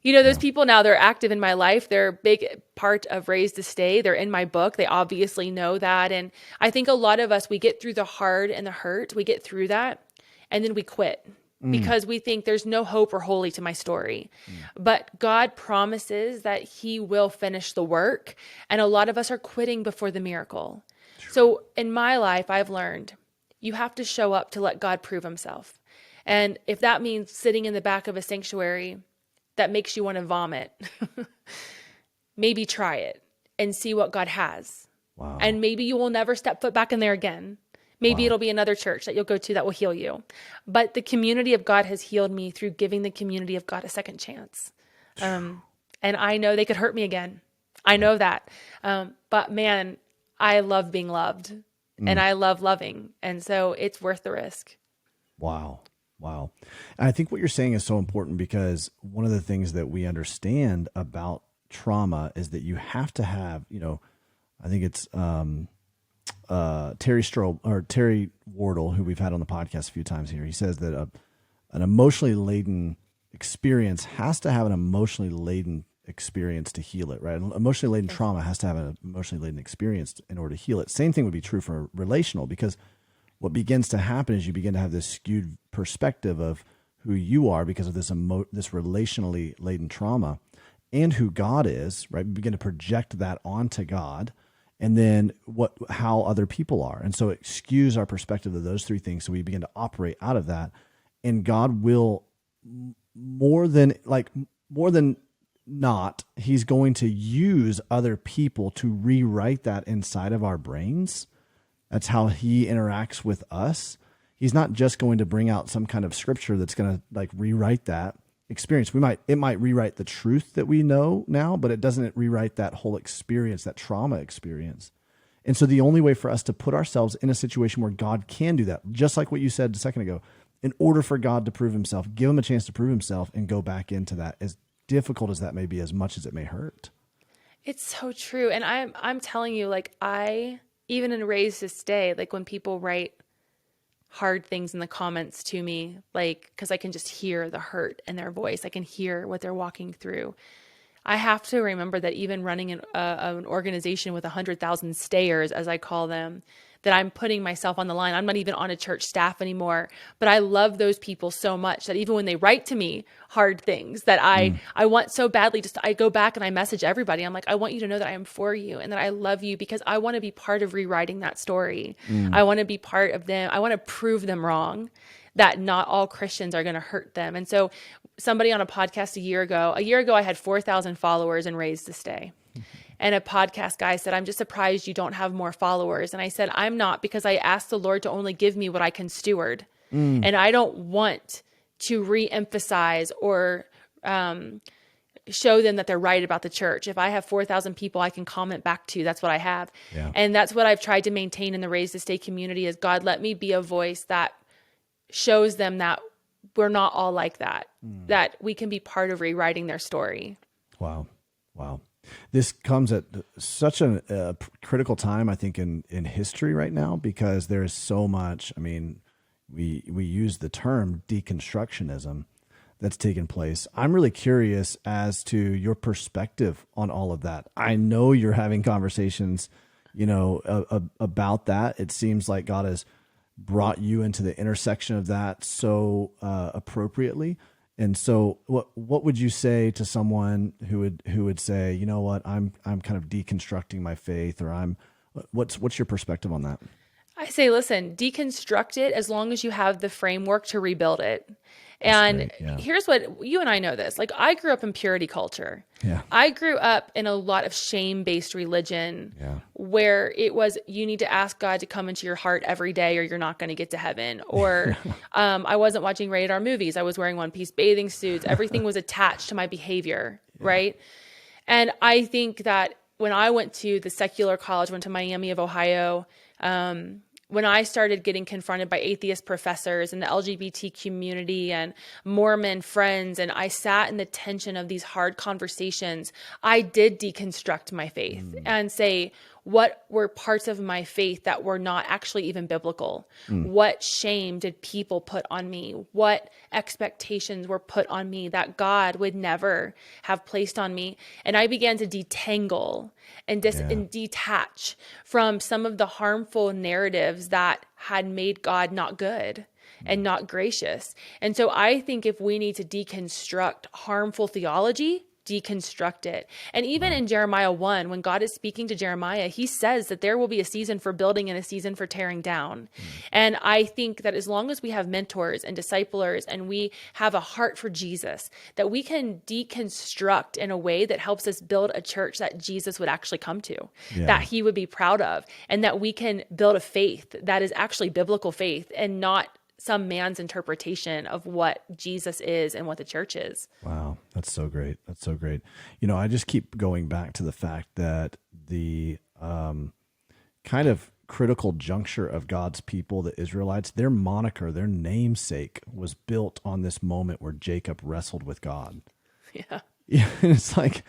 [SPEAKER 3] Those people now, they're active in my life. They're a big part of Raised to Stay. They're in my book. They obviously know that. And I think a lot of us, we get through the hard and the hurt. We get through that and then we quit because we think there's no hope or holy to my story. But God promises that he will finish the work. And a lot of us are quitting before the miracle. So in my life, I've learned you have to show up to let God prove himself. And if that means sitting in the back of a sanctuary that makes you want to vomit, maybe try it and see what God has.
[SPEAKER 1] Wow.
[SPEAKER 3] And maybe you will never step foot back in there again. Maybe it'll be another church that you'll go to that will heal you. But the community of God has healed me through giving the community of God a second chance. And I know they could hurt me again. I know that. But man, I love being loved and I love loving. And so it's worth the risk.
[SPEAKER 1] Wow. Wow. And I think what you're saying is so important because one of the things that we understand about trauma is that you have to have, I think it's Terry Wardle, who we've had on the podcast a few times here. He says that an emotionally laden experience has to have an emotionally laden experience to heal it, right? An emotionally laden trauma has to have an emotionally laden experience in order to heal it. Same thing would be true for relational, because what begins to happen is you begin to have this skewed perspective of who you are because of this this relationally laden trauma and who God is, right? We begin to project that onto God and then how other people are. And so it skews our perspective of those three things. So we begin to operate out of that, and God will more than not, he's going to use other people to rewrite that inside of our brains. That's how he interacts with us. He's not just going to bring out some kind of scripture that's going to rewrite that experience. It might rewrite the truth that we know now, but it doesn't rewrite that whole experience, that trauma experience. And so the only way for us to put ourselves in a situation where God can do that, just like what you said a second ago, in order for God to prove himself, give him a chance to prove himself and go back into that, as difficult as that may be, as much as it may hurt.
[SPEAKER 3] It's so true. And I'm telling you, even in Raised to Stay, when people write hard things in the comments to me, because I can just hear the hurt in their voice. I can hear what they're walking through. I have to remember that even running an organization with 100,000 stayers, as I call them, that I'm putting myself on the line. I'm not even on a church staff anymore, but I love those people so much that even when they write to me hard things that I want so badly, I go back and I message everybody. I'm like, I want you to know that I am for you and that I love you, because I want to be part of rewriting that story. I want to be part of them. I want to prove them wrong, that not all Christians are going to hurt them. And so somebody on a podcast a year ago, I had 4,000 followers and Raised to Stay. And a podcast guy said, I'm just surprised you don't have more followers. And I said, I'm not, because I asked the Lord to only give me what I can steward. And I don't want to re-emphasize or show them that they're right about the church. If I have 4,000 people I can comment back to, that's what I have. Yeah. And that's what I've tried to maintain in the Raised to Stay community, is God, let me be a voice that shows them that we're not all like that, that we can be part of rewriting their story.
[SPEAKER 1] Wow. Wow. This comes at such a critical time, I think, in history right now, because there is so much. I mean, we use the term deconstructionism that's taken place. I'm really curious as to your perspective on all of that. I know you're having conversations, about that. It seems like God has brought you into the intersection of that so appropriately. And so what would you say to someone who would say, you know what, I'm kind of deconstructing my faith, or what's your perspective on that?
[SPEAKER 3] I say, listen, deconstruct it as long as you have the framework to rebuild it. And here's what, you and I know this, I grew up in purity culture. Yeah. I grew up in a lot of shame-based religion where it was, you need to ask God to come into your heart every day or you're not going to get to heaven. Or I wasn't watching rated R movies. I was wearing one-piece bathing suits. Everything was attached to my behavior, right? And I think that when I went to the secular college, went to Miami of Ohio, when I started getting confronted by atheist professors and the LGBT community and Mormon friends, and I sat in the tension of these hard conversations, I did deconstruct my faith and say, what were parts of my faith that were not actually even biblical? What shame did people put on me? What expectations were put on me that God would never have placed on me? And I began to detangle and detach from some of the harmful narratives that had made God not good and not gracious. And so I think if we need to deconstruct harmful theology, deconstruct it. And even in Jeremiah 1, when God is speaking to Jeremiah, he says that there will be a season for building and a season for tearing down. And I think that as long as we have mentors and disciplers and we have a heart for Jesus, that we can deconstruct in a way that helps us build a church that Jesus would actually come to, that he would be proud of, and that we can build a faith that is actually biblical faith and not some man's interpretation of what Jesus is and what the church is.
[SPEAKER 1] Wow. That's so great. That's so great. You know, I just keep going back to the fact that the kind of critical juncture of God's people, the Israelites, their moniker, their namesake was built on this moment where Jacob wrestled with God.
[SPEAKER 3] Yeah.
[SPEAKER 1] Yeah. And it's like,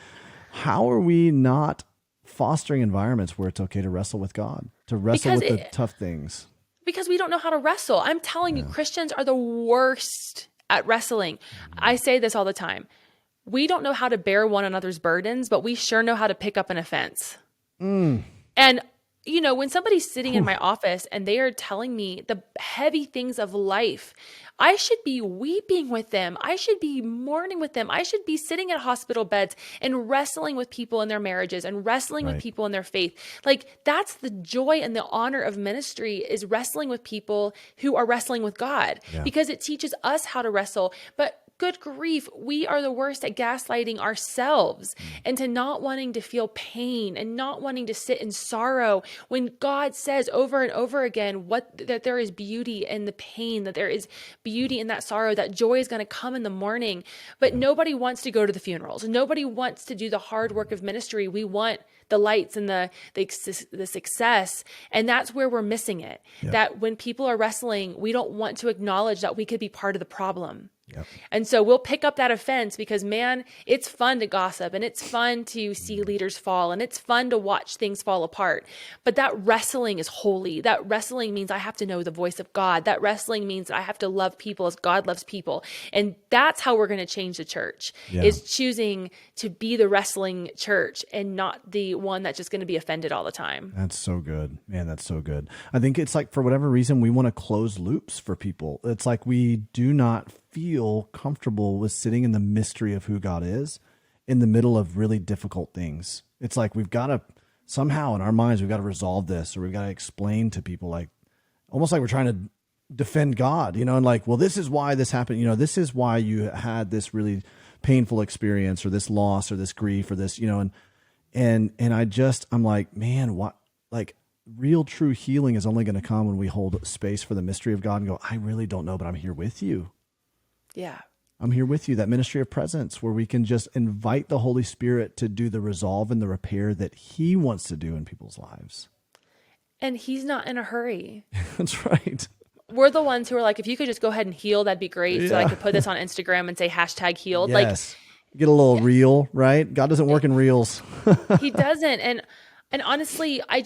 [SPEAKER 1] how are we not fostering environments where it's okay to wrestle with God, to wrestle with the tough things?
[SPEAKER 3] Because we don't know how to wrestle. I'm telling you, Christians are the worst at wrestling. I say this all the time. We don't know how to bear one another's burdens, but we sure know how to pick up an offense. And, you know, when somebody's sitting in my office and they are telling me the heavy things of life, I should be weeping with them. I should be mourning with them. I should be sitting at hospital beds and wrestling with people in their marriages and wrestling with people in their faith. Like, that's the joy and the honor of ministry, is wrestling with people who are wrestling with God, because it teaches us how to wrestle. But good grief, we are the worst at gaslighting ourselves and to not wanting to feel pain and not wanting to sit in sorrow when God says over and over again that there is beauty in the pain, that there is beauty in that sorrow, that joy is going to come in the morning. But nobody wants to go to the funerals. Nobody wants to do the hard work of ministry. We want the lights and the success. And that's where we're missing it. That when people are wrestling, we don't want to acknowledge that we could be part of the problem. And so we'll pick up that offense because, man, it's fun to gossip and it's fun to see leaders fall and it's fun to watch things fall apart. But that wrestling is holy. That wrestling means I have to know the voice of God. That wrestling means I have to love people as God loves people. And that's how we're going to change the church, is choosing to be the wrestling church and not the one that's just going to be offended all the time.
[SPEAKER 1] That's so good, man. That's so good. I think it's like, for whatever reason, we want to close loops for people. It's like we do not feel comfortable with sitting in the mystery of who God is in the middle of really difficult things. It's like we've got to somehow in our minds, we've got to resolve this, or we've got to explain to people, like almost like we're trying to defend God, you know, and like, well, this is why this happened. You know, this is why you had this really painful experience or this loss or this grief or this, you know, and I'm like, man, what, like, real true healing is only going to come when we hold space for the mystery of God and go, I really don't know, but I'm here with you.
[SPEAKER 3] Yeah.
[SPEAKER 1] I'm here with you. That ministry of presence where we can just invite the Holy Spirit to do the resolve and the repair that he wants to do in people's lives.
[SPEAKER 3] And he's not in a hurry.
[SPEAKER 1] That's right.
[SPEAKER 3] We're the ones who are like, if you could just go ahead and heal, that'd be great. So I could put this on Instagram and say #healed.
[SPEAKER 1] Yes. Like, get a little reel, right? God doesn't work in reels.
[SPEAKER 3] He doesn't. And honestly, I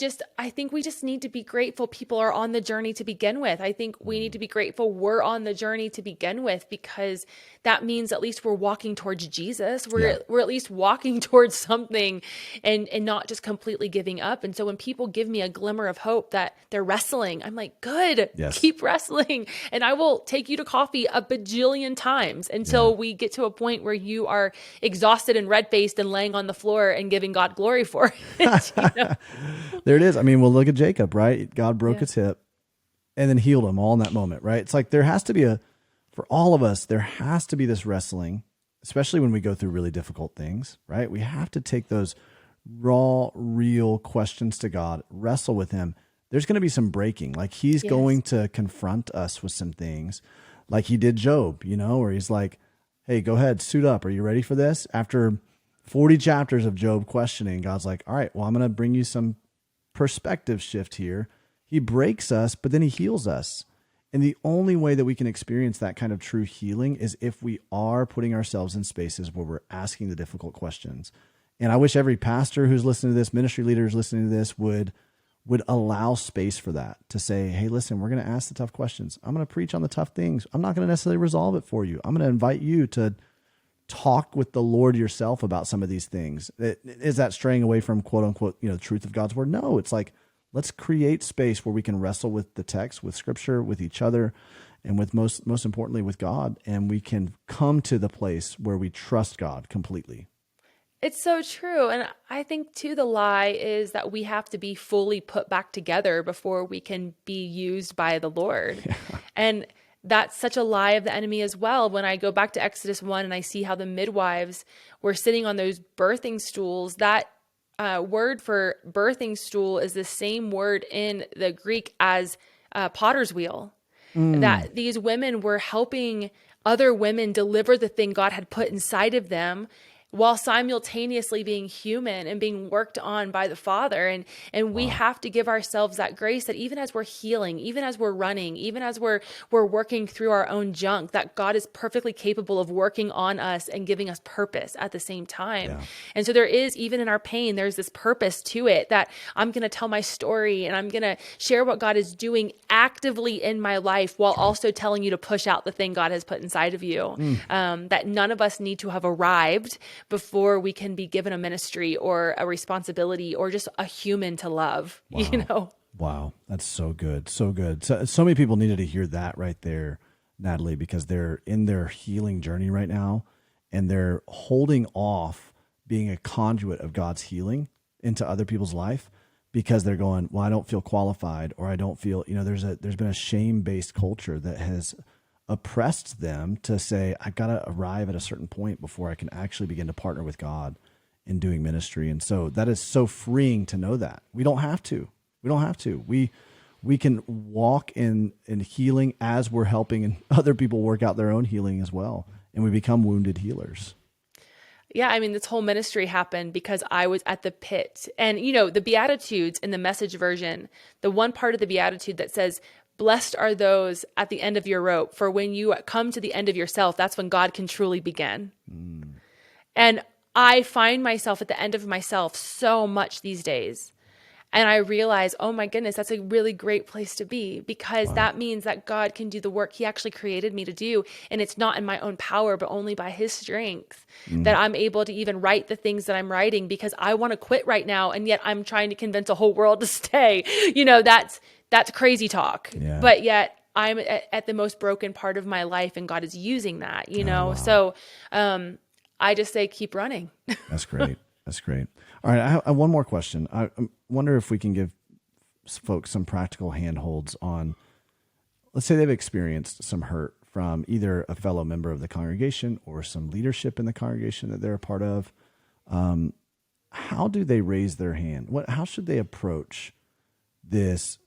[SPEAKER 3] think we just need to be grateful people are on the journey to begin with. I think we need to be grateful we're on the journey to begin with, because that means at least we're walking towards Jesus. We're at least walking towards something and not just completely giving up. And so when people give me a glimmer of hope that they're wrestling, I'm like, good, keep wrestling. And I will take you to coffee a bajillion times until we get to a point where you are exhausted and red-faced and laying on the floor and giving God glory for it.
[SPEAKER 1] There it is. I mean, well, look at Jacob, right? God broke his hip and then healed him all in that moment, right? It's like there has to be for all of us, there has to be this wrestling, especially when we go through really difficult things, right? We have to take those raw, real questions to God, wrestle with him. There's going to be some breaking. Like he's going to confront us with some things like he did Job, you know, where he's like, hey, go ahead, suit up. Are you ready for this? After 40 chapters of Job questioning, God's like, all right, well, I'm going to bring you some perspective shift here. He breaks us, but then he heals us. And the only way that we can experience that kind of true healing is if we are putting ourselves in spaces where we're asking the difficult questions And I wish every pastor who's listening to this, ministry leader who's listening to this would allow space for that, to say, hey, listen, we're going to ask the tough questions. I'm going to preach on the tough things. I'm not going to necessarily resolve it for you. I'm going to invite you to talk with the Lord yourself about some of these things. Is that straying away from quote unquote, the truth of God's word? No, it's like, let's create space where we can wrestle with the text, with scripture, with each other, and with most importantly with God. And we can come to the place where we trust God completely.
[SPEAKER 3] It's so true. And I think too, the lie is that we have to be fully put back together before we can be used by the Lord. Yeah. And that's such a lie of the enemy as well. When I go back to Exodus 1 and I see how the midwives were sitting on those birthing stools, that word for birthing stool is the same word in the Greek as potter's wheel. That these women were helping other women deliver the thing God had put inside of them, while simultaneously being human and being worked on by the Father. And we have to give ourselves that grace, that even as we're healing, even as we're running, even as we're working through our own junk, that God is perfectly capable of working on us and giving us purpose at the same time. Yeah. And so there is, even in our pain, there's this purpose to it, that I'm going to tell my story and I'm going to share what God is doing actively in my life, while also telling you to push out the thing God has put inside of you. That none of us need to have arrived before we can be given a ministry or a responsibility or just a human to love.
[SPEAKER 1] Wow. Wow. That's so good. So good. So many people needed to hear that right there, Natalie, because they're in their healing journey right now, and they're holding off being a conduit of God's healing into other people's life because they're going, well, I don't feel qualified, or I don't feel, there's been a shame-based culture that has oppressed them to say, I've got to arrive at a certain point before I can actually begin to partner with God in doing ministry. And so that is so freeing to know that we don't have to. We can walk in healing as we're helping other people work out their own healing as well. And we become wounded healers.
[SPEAKER 3] Yeah, I mean, this whole ministry happened because I was at the pit. And, the Beatitudes in the Message version, the one part of the Beatitude that says, blessed are those at the end of your rope, for when you come to the end of yourself, that's when God can truly begin. And I find myself at the end of myself so much these days. And I realize, oh my goodness, that's a really great place to be, because that means that God can do the work He actually created me to do. And it's not in my own power, but only by His strength that I'm able to even write the things that I'm writing, because I want to quit right now. And yet I'm trying to convince a whole world to stay. That's crazy talk. Yeah. But yet I'm at the most broken part of my life, and God is using that, Wow. So I just say, keep running.
[SPEAKER 1] That's great. That's great. All right. I have one more question. I wonder if we can give folks some practical handholds on, let's say they've experienced some hurt from either a fellow member of the congregation or some leadership in the congregation that they're a part of. How do they raise their hand? How should they approach this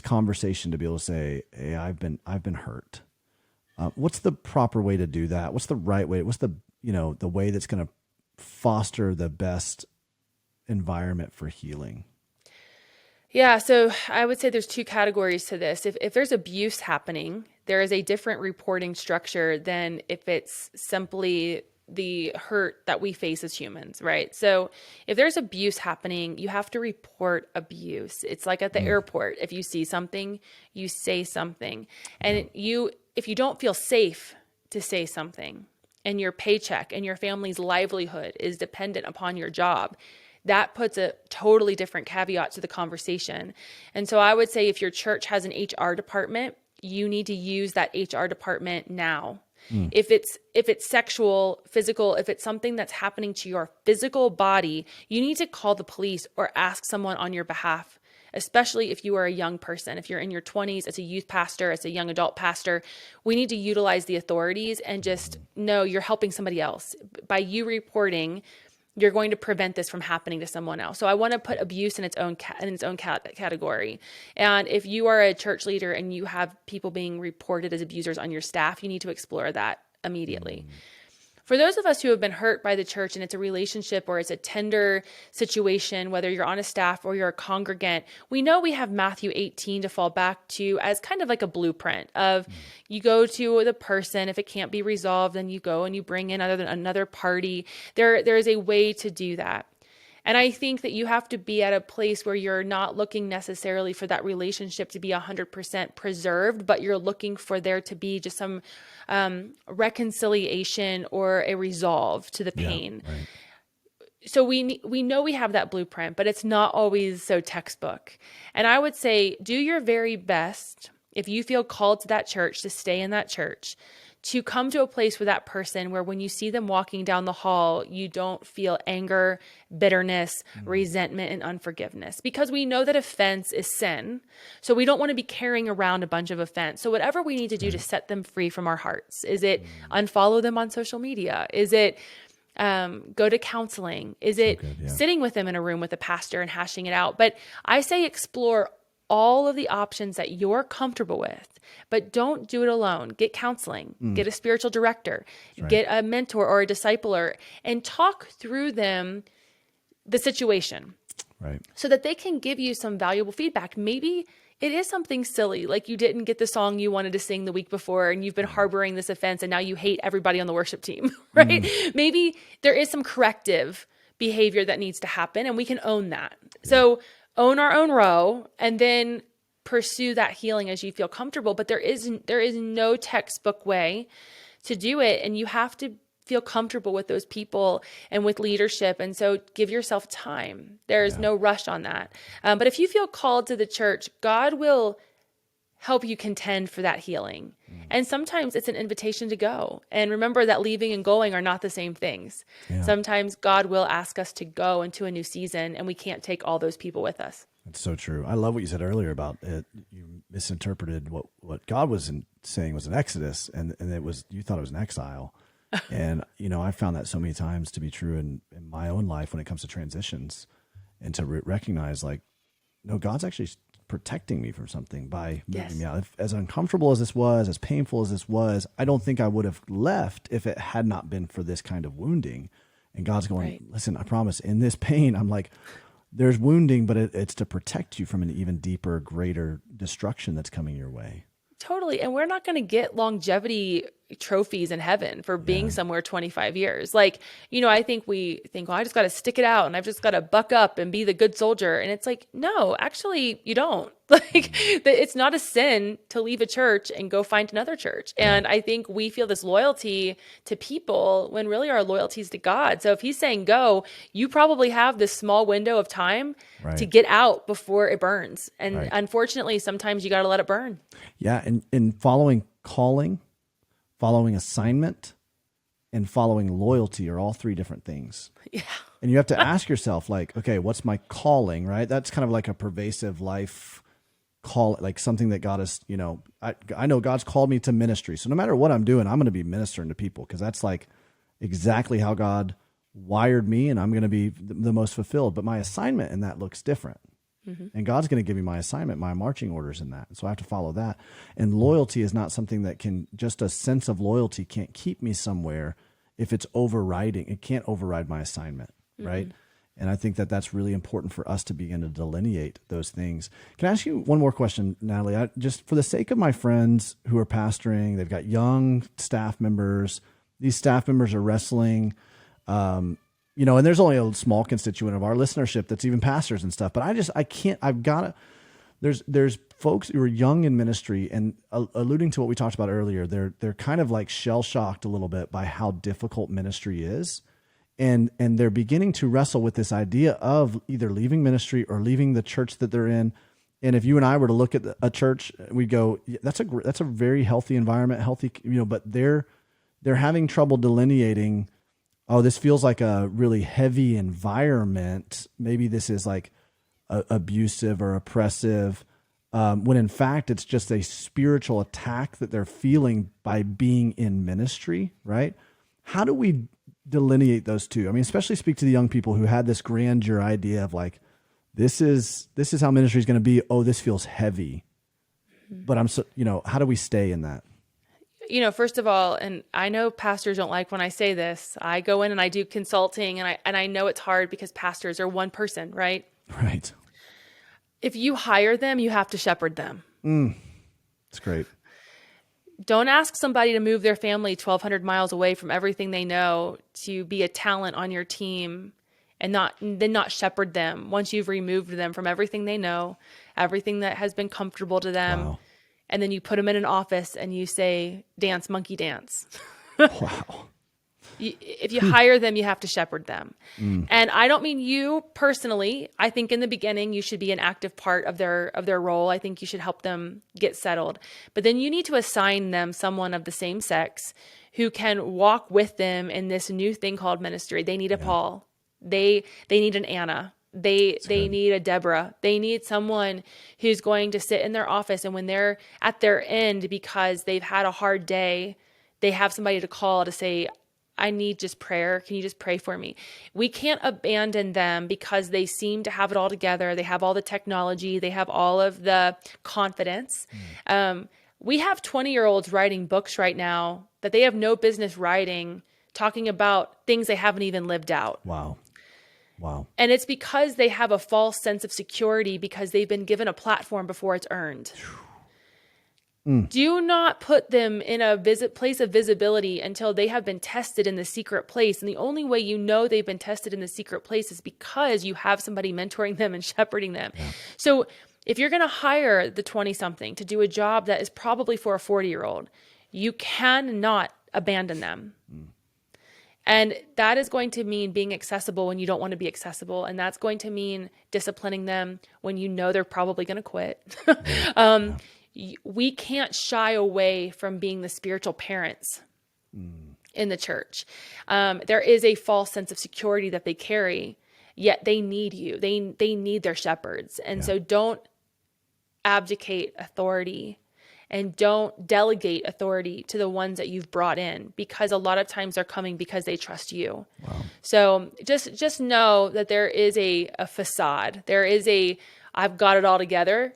[SPEAKER 1] conversation to be able to say, hey, I've been hurt? What's the proper way to do that? What's the right way? What's the way that's going to foster the best environment for healing?
[SPEAKER 3] Yeah, so I would say there's two categories to this. If there's abuse happening, there is a different reporting structure than if it's simply the hurt that we face as humans, right? So if there's abuse happening, you have to report abuse. It's like at the airport. If you see something, you say something. And if you don't feel safe to say something, and your paycheck and your family's livelihood is dependent upon your job, that puts a totally different caveat to the conversation. And so I would say, if your church has an HR department, you need to use that HR department now. If it's sexual, physical, if it's something that's happening to your physical body, you need to call the police or ask someone on your behalf, especially if you are a young person. If you're in your 20s, as a youth pastor, as a young adult pastor, we need to utilize the authorities and just know you're helping somebody else. By you reporting, you're going to prevent this from happening to someone else. So I want to put abuse in its own category. And if you are a church leader and you have people being reported as abusers on your staff, you need to explore that immediately. For those of us who have been hurt by the church and it's a relationship or it's a tender situation, whether you're on a staff or you're a congregant, we know we have Matthew 18 to fall back to as kind of like a blueprint of you go to the person. If it can't be resolved, then you go and you bring in another party. There is a way to do that. And I think that you have to be at a place where you're not looking necessarily for that relationship to be 100% preserved, but you're looking for there to be just some reconciliation or a resolve to the pain.
[SPEAKER 1] Yeah, right.
[SPEAKER 3] So we know we have that blueprint, but it's not always so textbook. And I would say do your very best, if you feel called to that church, to stay in that church, to come to a place with that person where when you see them walking down the hall, you don't feel anger, bitterness, resentment, and unforgiveness. Because we know that offense is sin. So we don't want to be carrying around a bunch of offense. So whatever we need to do to set them free from our hearts, is it unfollow them on social media? Is it go to counseling? Is it sitting with them in a room with a pastor and hashing it out? But I say explore all of the options that you're comfortable with, but don't do it alone. Get counseling, get a spiritual director, get a mentor or a discipler, and talk through them the situation.
[SPEAKER 1] Right.
[SPEAKER 3] So that they can give you some valuable feedback. Maybe it is something silly, like you didn't get the song you wanted to sing the week before and you've been harboring this offense and now you hate everybody on the worship team, right? Maybe there is some corrective behavior that needs to happen and we can own that. So own our own row and then pursue that healing as you feel comfortable. But there is no textbook way to do it. And you have to feel comfortable with those people and with leadership. And so give yourself time. There's no rush on that. But if you feel called to the church, God will help you contend for that healing. And sometimes it's an invitation to go. And remember that leaving and going are not the same things. Yeah. Sometimes God will ask us to go into a new season and we can't take all those people with us.
[SPEAKER 1] That's so true. I love what you said earlier about it. You misinterpreted what God was saying was an exodus and it was, you thought it was an exile. And, I found that so many times to be true in my own life when it comes to transitions and to recognize no, God's actually protecting me from something by moving me out. As uncomfortable as this was, as painful as this was, I don't think I would have left if it had not been for this kind of wounding. And God's going, listen, I promise in this pain, I'm like, there's wounding, but it's to protect you from an even deeper, greater destruction that's coming your way.
[SPEAKER 3] Totally. And we're not going to get longevity trophies in heaven for being somewhere 25 years. I think we think, well, I just got to stick it out and I've just got to buck up and be the good soldier. And it's like, no, actually you don't. It's not a sin to leave a church and go find another church. And I think we feel this loyalty to people when really our loyalty is to God. So if he's saying go, you probably have this small window of time to get out before it burns. And unfortunately, sometimes you got to let it burn. Yeah.
[SPEAKER 1] And in following calling, following assignment, and following loyalty are all three different things. Yeah. And you have to ask yourself, okay, what's my calling, right? That's kind of like a pervasive life call, like something that God has, I know God's called me to ministry. So no matter what I'm doing, I'm going to be ministering to people because that's exactly how God wired me and I'm going to be the most fulfilled. But my assignment in that looks different. And God's going to give me my assignment, my marching orders in that. So I have to follow that. And loyalty is not something that just a sense of loyalty can't keep me somewhere if it's overriding. It can't override my assignment, right? And I think that that's really important for us to begin to delineate those things. Can I ask you one more question, Natalie? Just for the sake of my friends who are pastoring, they've got young staff members. These staff members are wrestling, and there's only a small constituent of our listenership that's even pastors and stuff. But there's folks who are young in ministry and alluding to what we talked about earlier, they're kind of shell shocked a little bit by how difficult ministry is. And they're beginning to wrestle with this idea of either leaving ministry or leaving the church that they're in. And if you and I were to look at a church, we'd go, that's a very healthy environment, but they're having trouble delineating, oh, this feels like a really heavy environment. Maybe this is abusive or oppressive, when in fact it's just a spiritual attack that they're feeling by being in ministry, right? How do we delineate those two? I mean, especially speak to the young people who had this grandeur idea of this is how ministry is going to be. Oh, this feels heavy, but how do we stay in that?
[SPEAKER 3] first of all, and I know pastors don't like when I say this, I go in and I do consulting, and I know it's hard because pastors are one person, right?
[SPEAKER 1] Right.
[SPEAKER 3] If you hire them, you have to shepherd them.
[SPEAKER 1] It's great.
[SPEAKER 3] Don't ask somebody to move their family 1,200 miles away from everything they know to be a talent on your team and not shepherd them once you've removed them from everything they know, everything that has been comfortable to them.
[SPEAKER 1] Wow.
[SPEAKER 3] And then you put them in an office and you say, dance, monkey dance.
[SPEAKER 1] Wow.
[SPEAKER 3] If you hire them, you have to shepherd them. And I don't mean you personally. I think in the beginning, you should be an active part of their role. I think you should help them get settled. But then you need to assign them someone of the same sex who can walk with them in this new thing called ministry. They need a Paul. They need an Anna. They need a Deborah. They need someone who's going to sit in their office, and when they're at their end because they've had a hard day, they have somebody to call to say, I need just prayer. Can you just pray for me? We can't abandon them because they seem to have it all together. They have all the technology. They have all of the confidence. We have 20-year-olds writing books right now that they have no business writing, talking about things they haven't even lived out.
[SPEAKER 1] Wow.
[SPEAKER 3] And it's because they have a false sense of security because they've been given a platform before it's earned. Do not put them in a place of visibility until they have been tested in the secret place. And the only way you know they've been tested in the secret place is because you have somebody mentoring them and shepherding them. Yeah. So if you're going to hire the 20-something to do a job that is probably for a 40-year-old, you cannot abandon them. And that is going to mean being accessible when you don't want to be accessible. And that's going to mean disciplining them when you know they're probably going to quit. We can't shy away from being the spiritual parents in the church. There is a false sense of security that they carry, yet they need you. They need their shepherds. And so don't abdicate authority and don't delegate authority to the ones that you've brought in, because a lot of times they're coming because they trust you. Wow. So just know that there is a facade. There is I've got it all together.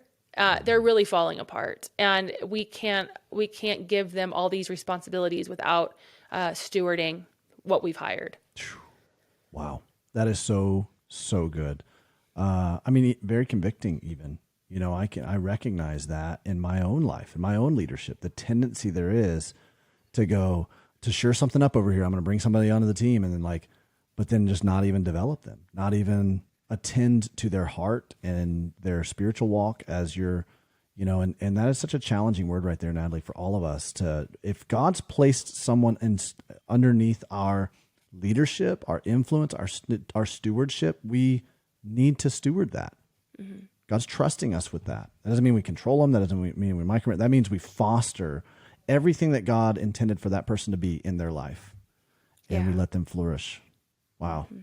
[SPEAKER 3] They're really falling apart, and we can't give them all these responsibilities without stewarding what we've hired.
[SPEAKER 1] Wow. That is so good. I mean, very convicting even. I recognize that in my own life, in my own leadership, the tendency there is to shore something up over here. I'm going to bring somebody onto the team and then but then just not even develop them, not even attend to their heart and their spiritual walk as you're, and that is such a challenging word right there, Natalie, for all of us if God's placed someone underneath our leadership, our influence, our stewardship, we need to steward that. Mm-hmm. God's trusting us with that. That doesn't mean we control them. That doesn't mean we micromanage. That means we foster everything that God intended for that person to be in their life, and we let them flourish. Wow. Mm-hmm.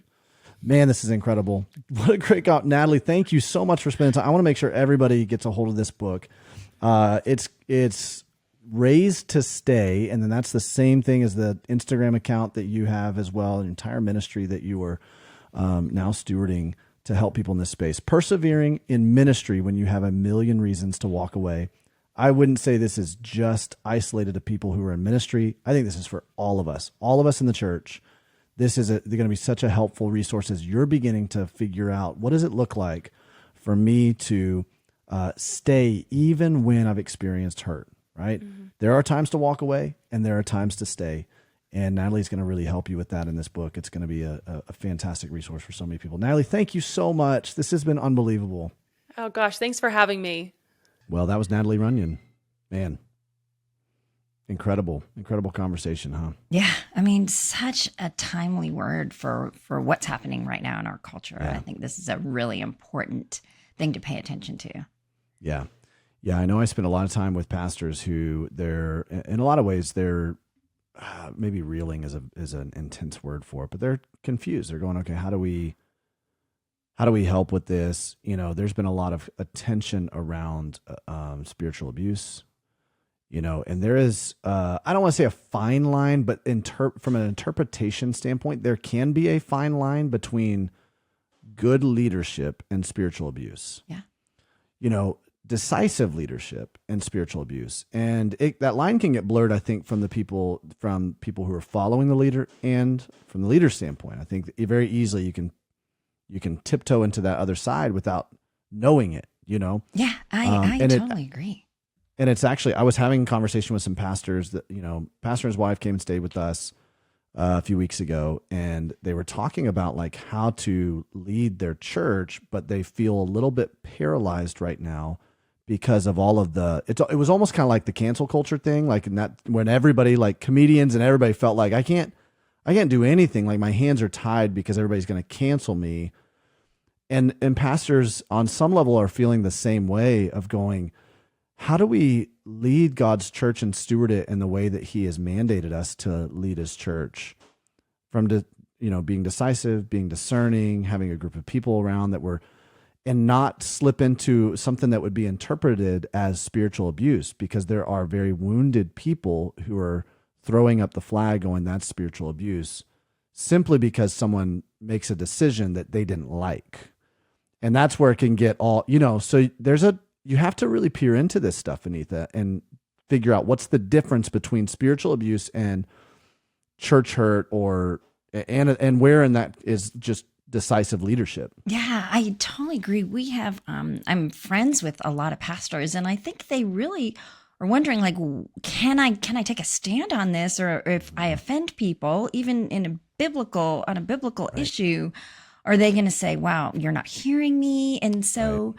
[SPEAKER 1] Man, this is incredible. What a great God. Natalie, thank you so much for spending time. I want to make sure everybody gets a hold of this book. It's Raised to Stay, and then that's the same thing as the Instagram account that you have as well, an entire ministry that you are now stewarding to help people in this space. Persevering in ministry when you have a million reasons to walk away. I wouldn't say this is just isolated to people who are in ministry. I think this is for all of us in the church. This is going to be such a helpful resource as you're beginning to figure out, what does it look like for me to stay even when I've experienced hurt, right? Mm-hmm. There are times to walk away and there are times to stay. And Natalie's going to really help you with that in this book. It's going to be a fantastic resource for so many people. Natalie, thank you so much. This has been unbelievable.
[SPEAKER 3] Oh, gosh. Thanks for having me.
[SPEAKER 1] Well, that was Natalie Runion. Man, incredible conversation, huh?
[SPEAKER 2] Yeah. I mean, such a timely word for what's happening right now in our culture. Yeah. I think this is a really important thing to pay attention to.
[SPEAKER 1] Yeah. Yeah. I know I spend a lot of time with pastors who in a lot of ways, they're maybe reeling is an intense word for it, but they're confused. They're going, okay, how do we help with this? There's been a lot of attention around spiritual abuse, and there is, I don't want to say a fine line, but from an interpretation standpoint, there can be a fine line between good leadership and spiritual abuse.
[SPEAKER 2] Yeah.
[SPEAKER 1] decisive leadership and spiritual abuse. And that line can get blurred, I think, from people who are following the leader and from the leader's standpoint. I think that very easily you can tiptoe into that other side without knowing it,
[SPEAKER 2] Yeah, I totally agree.
[SPEAKER 1] And it's actually, I was having a conversation with some pastors that, pastor and his wife came and stayed with us a few weeks ago, and they were talking about like how to lead their church, but they feel a little bit paralyzed right now because of all of it was almost kind of like the cancel culture thing, like when everybody, like comedians and everybody, felt like I can't do anything, like my hands are tied because everybody's going to cancel me. And pastors on some level are feeling the same way of going, how do we lead God's church and steward it in the way that he has mandated us to lead his church, from being decisive, being discerning, having a group of people around and not slip into something that would be interpreted as spiritual abuse, because there are very wounded people who are throwing up the flag going, that's spiritual abuse, simply because someone makes a decision that they didn't like. And that's where it can get all, so you have to really peer into this stuff, Anita, and figure out what's the difference between spiritual abuse and church hurt, and where in that is just decisive leadership.
[SPEAKER 2] Yeah, I totally agree. We have, I'm friends with a lot of pastors, and I think they really are wondering, like, can I take a stand on this, or if I offend people, even on a biblical right. issue, are they going to say, wow, you're not hearing me? And so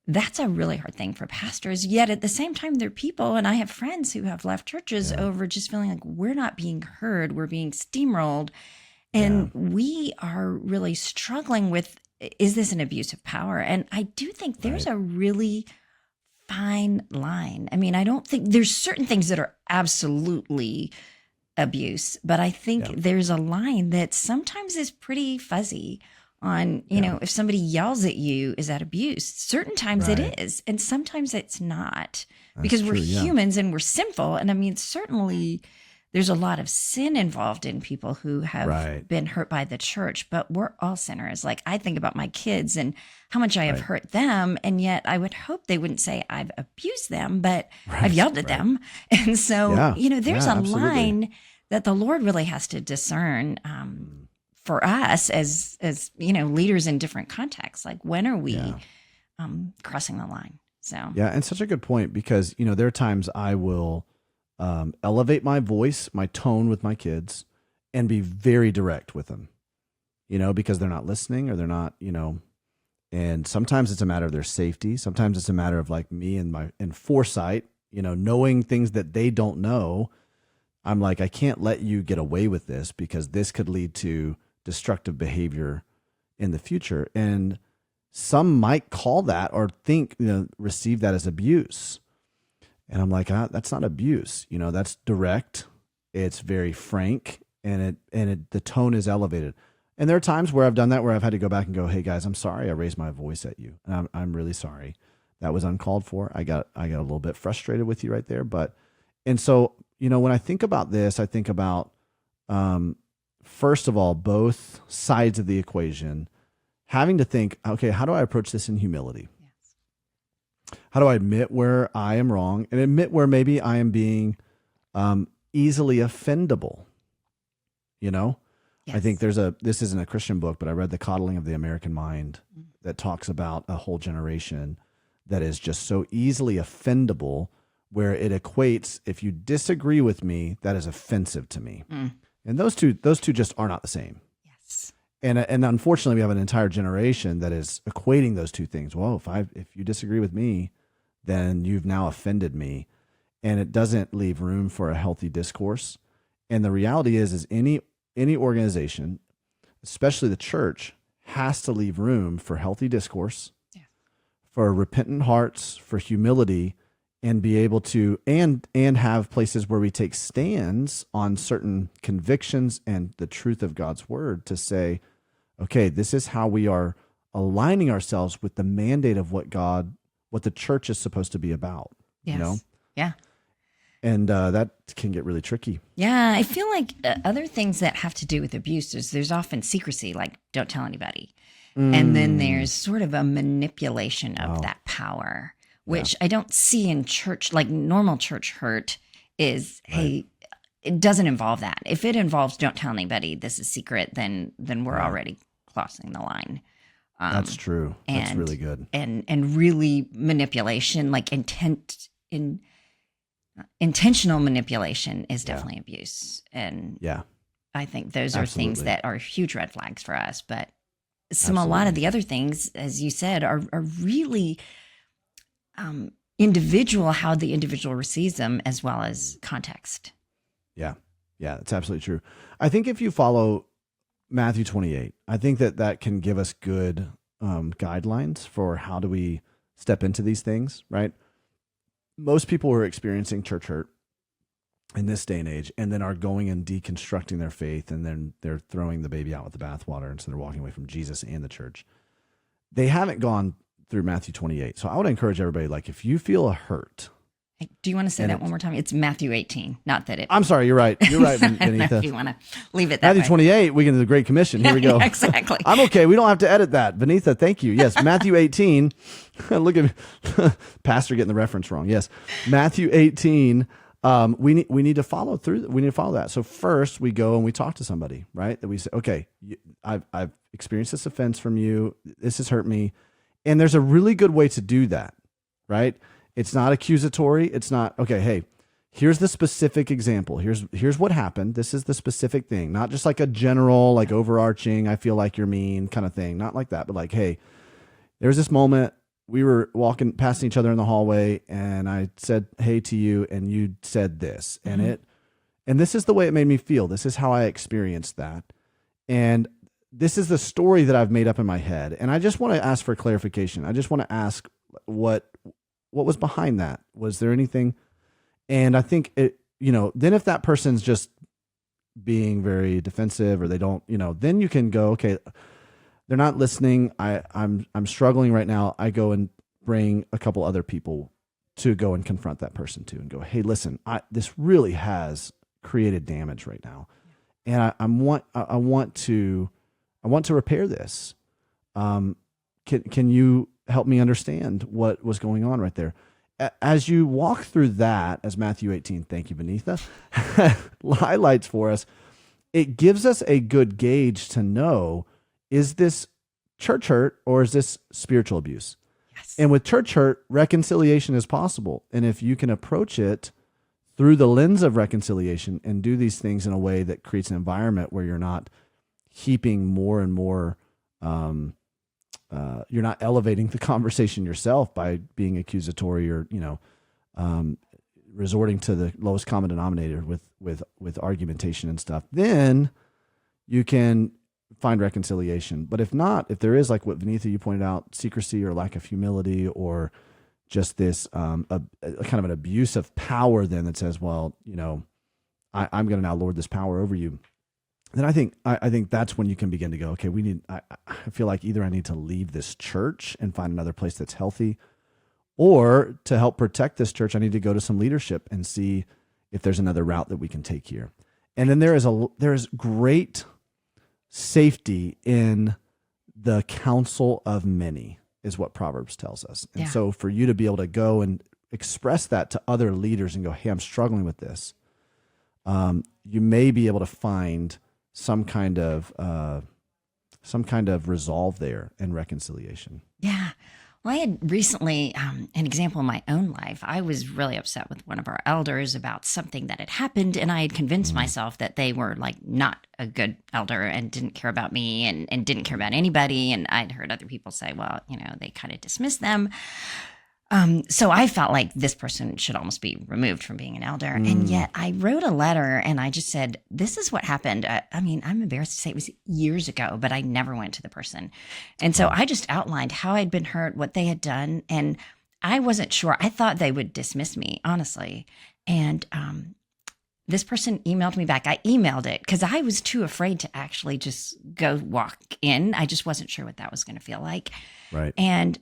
[SPEAKER 2] that's a really hard thing for pastors. Yet at the same time, they're people, and I have friends who have left churches over just feeling like we're not being heard, we're being steamrolled. And we are really struggling with, is this an abuse of power? And I do think there's a really fine line. I mean, I don't think there's certain things that are absolutely abuse, but I think there's a line that sometimes is pretty fuzzy on, if somebody yells at you, is that abuse? Certain times it is, and sometimes it's not, because we're humans and we're sinful. And I mean, certainly there's a lot of sin involved in people who have been hurt by the church, but we're all sinners. Like, I think about my kids and how much I have hurt them, and yet I would hope they wouldn't say I've abused them, but I've yelled at them. And so, there's a line that the Lord really has to discern for us as leaders in different contexts. Like, when are we crossing the line? So
[SPEAKER 1] and such a good point, because there are times I will elevate my voice, my tone with my kids, and be very direct with them, because they're not listening, or they're not, and sometimes it's a matter of their safety. Sometimes it's a matter of like me and foresight, knowing things that they don't know. I'm like, I can't let you get away with this, because this could lead to destructive behavior in the future. And some might call that, or think, receive that as abuse. And I'm like, that's not abuse. That's direct. It's very frank, and the tone is elevated. And there are times where I've done that, where I've had to go back and go, hey guys, I'm sorry I raised my voice at you. And I'm really sorry. That was uncalled for. I got a little bit frustrated with you right there. And so, when I think about this, I think about, first of all, both sides of the equation, having to think, okay, how do I approach this in humility? How do I admit where I am wrong, and admit where maybe I am being easily offendable? I think this isn't a Christian book, but I read The Coddling of the American Mind that talks about a whole generation that is just so easily offendable, where it equates, if you disagree with me, that is offensive to me. And those two just are not the same.
[SPEAKER 2] Yes.
[SPEAKER 1] And unfortunately, we have an entire generation that is equating those two things. Well, if you disagree with me, then you've now offended me, and it doesn't leave room for a healthy discourse. And the reality is any organization, especially the church, has to leave room for healthy discourse, for repentant hearts, for humility, and be able to and have places where we take stands on certain convictions and the truth of God's word, to say, okay, this is how we are aligning ourselves with the mandate of what the church is supposed to be about.
[SPEAKER 2] Yes. Yeah.
[SPEAKER 1] And that can get really tricky.
[SPEAKER 2] Yeah, I feel like other things that have to do with abuse, there's often secrecy, like don't tell anybody. And then there's sort of a manipulation of that power, which I don't see in church. Like normal church hurt is, hey, it doesn't involve that. If it involves don't tell anybody, this is secret, then we're already crossing the line.
[SPEAKER 1] That's true. That's really good.
[SPEAKER 2] And really manipulation, like intentional manipulation is definitely abuse. And I think those are things that are huge red flags for us. But a lot of the other things, as you said, are really individual, how the individual receives them, as well as context. Yeah,
[SPEAKER 1] that's absolutely true. I think if you follow Matthew 28, I think that can give us good guidelines for how do we step into these things, right? Most people are experiencing church hurt in this day and age, and then are going and deconstructing their faith, and then they're throwing the baby out with the bathwater, and so they're walking away from Jesus and the church. They haven't gone through Matthew 28. So I would encourage everybody, like, if you feel a hurt.
[SPEAKER 2] Hey, do you want to say that one more time? It's Matthew 18, not that it.
[SPEAKER 1] I'm sorry, you're right. You're right, Benita.
[SPEAKER 2] If you want to leave it that
[SPEAKER 1] Matthew 28, we get into the Great Commission. Here we go.
[SPEAKER 2] Exactly.
[SPEAKER 1] I'm okay. We don't have to edit that. Benita, thank you. Yes, Matthew 18. Look at me. Pastor getting the reference wrong. Yes, Matthew 18. We need to follow through. We need to follow that. So first we go and we talk to somebody, right? That we say, okay, I've experienced this offense from you. This has hurt me. And there's a really good way to do that, right? It's not accusatory. It's not, okay, hey, here's the specific example. Here's what happened. This is the specific thing. Not just like a general, like overarching, I feel like you're mean kind of thing. Not like that, but like, hey, there's this moment. We were passing each other in the hallway, and I said, hey to you, and you said this. And this is the way it made me feel. This is how I experienced that. And this is the story that I've made up in my head. And I just want to ask for clarification. I just want to ask what was behind that. Was there anything? And I think then if that person's just being very defensive, or they don't, then you can go, okay, they're not listening. I'm struggling right now. I go and bring a couple other people to go and confront that person too, and go, hey, listen, this really has created damage right now, and I want to repair this. Can you help me understand what was going on right there? As you walk through that, as Matthew 18, thank you, Benita, highlights for us, it gives us a good gauge to know, is this church hurt or is this spiritual abuse? Yes. And with church hurt, reconciliation is possible. And if you can approach it through the lens of reconciliation and do these things in a way that creates an environment where you're not heaping more and more, you're not elevating the conversation yourself by being accusatory or, resorting to the lowest common denominator with argumentation and stuff, then you can find reconciliation. But if not, if there is, like what Benita, you pointed out, secrecy or lack of humility, or just this a kind of an abuse of power, then that says, well, I'm going to now lord this power over you. Then I think that's when you can begin to go, okay, I feel like either I need to leave this church and find another place that's healthy, or to help protect this church, I need to go to some leadership and see if there's another route that we can take here. And then there is great safety in the counsel of many, is what Proverbs tells us. And so for you to be able to go and express that to other leaders and go, hey, I'm struggling with this, you may be able to find some kind of resolve there and reconciliation.
[SPEAKER 2] Yeah. Well, I had recently an example in my own life. I was really upset with one of our elders about something that had happened, and I had convinced myself that they were like not a good elder and didn't care about me and didn't care about anybody. And I'd heard other people say, well, they kind of dismissed them. So I felt like this person should almost be removed from being an elder. And yet I wrote a letter and I just said, this is what happened. I'm embarrassed to say it was years ago, but I never went to the person. And so I just outlined how I'd been hurt, what they had done. And I wasn't sure. I thought they would dismiss me, honestly. And this person emailed me back. I emailed it because I was too afraid to actually just go walk in. I just wasn't sure what that was going to feel like.
[SPEAKER 1] Right.
[SPEAKER 2] And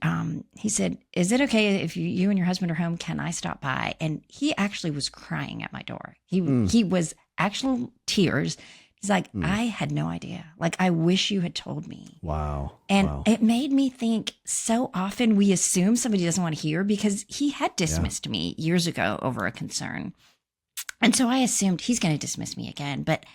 [SPEAKER 2] he said, is it okay if you and your husband are home? Can I stop by? And he actually was crying at my door. He was actual tears He's like, I had no idea. Like, I wish you had told me.
[SPEAKER 1] Wow.
[SPEAKER 2] And
[SPEAKER 1] Wow.
[SPEAKER 2] it made me think so often we assume somebody doesn't want to hear, because he had dismissed me years ago over a concern. And so I assumed he's going to dismiss me again. But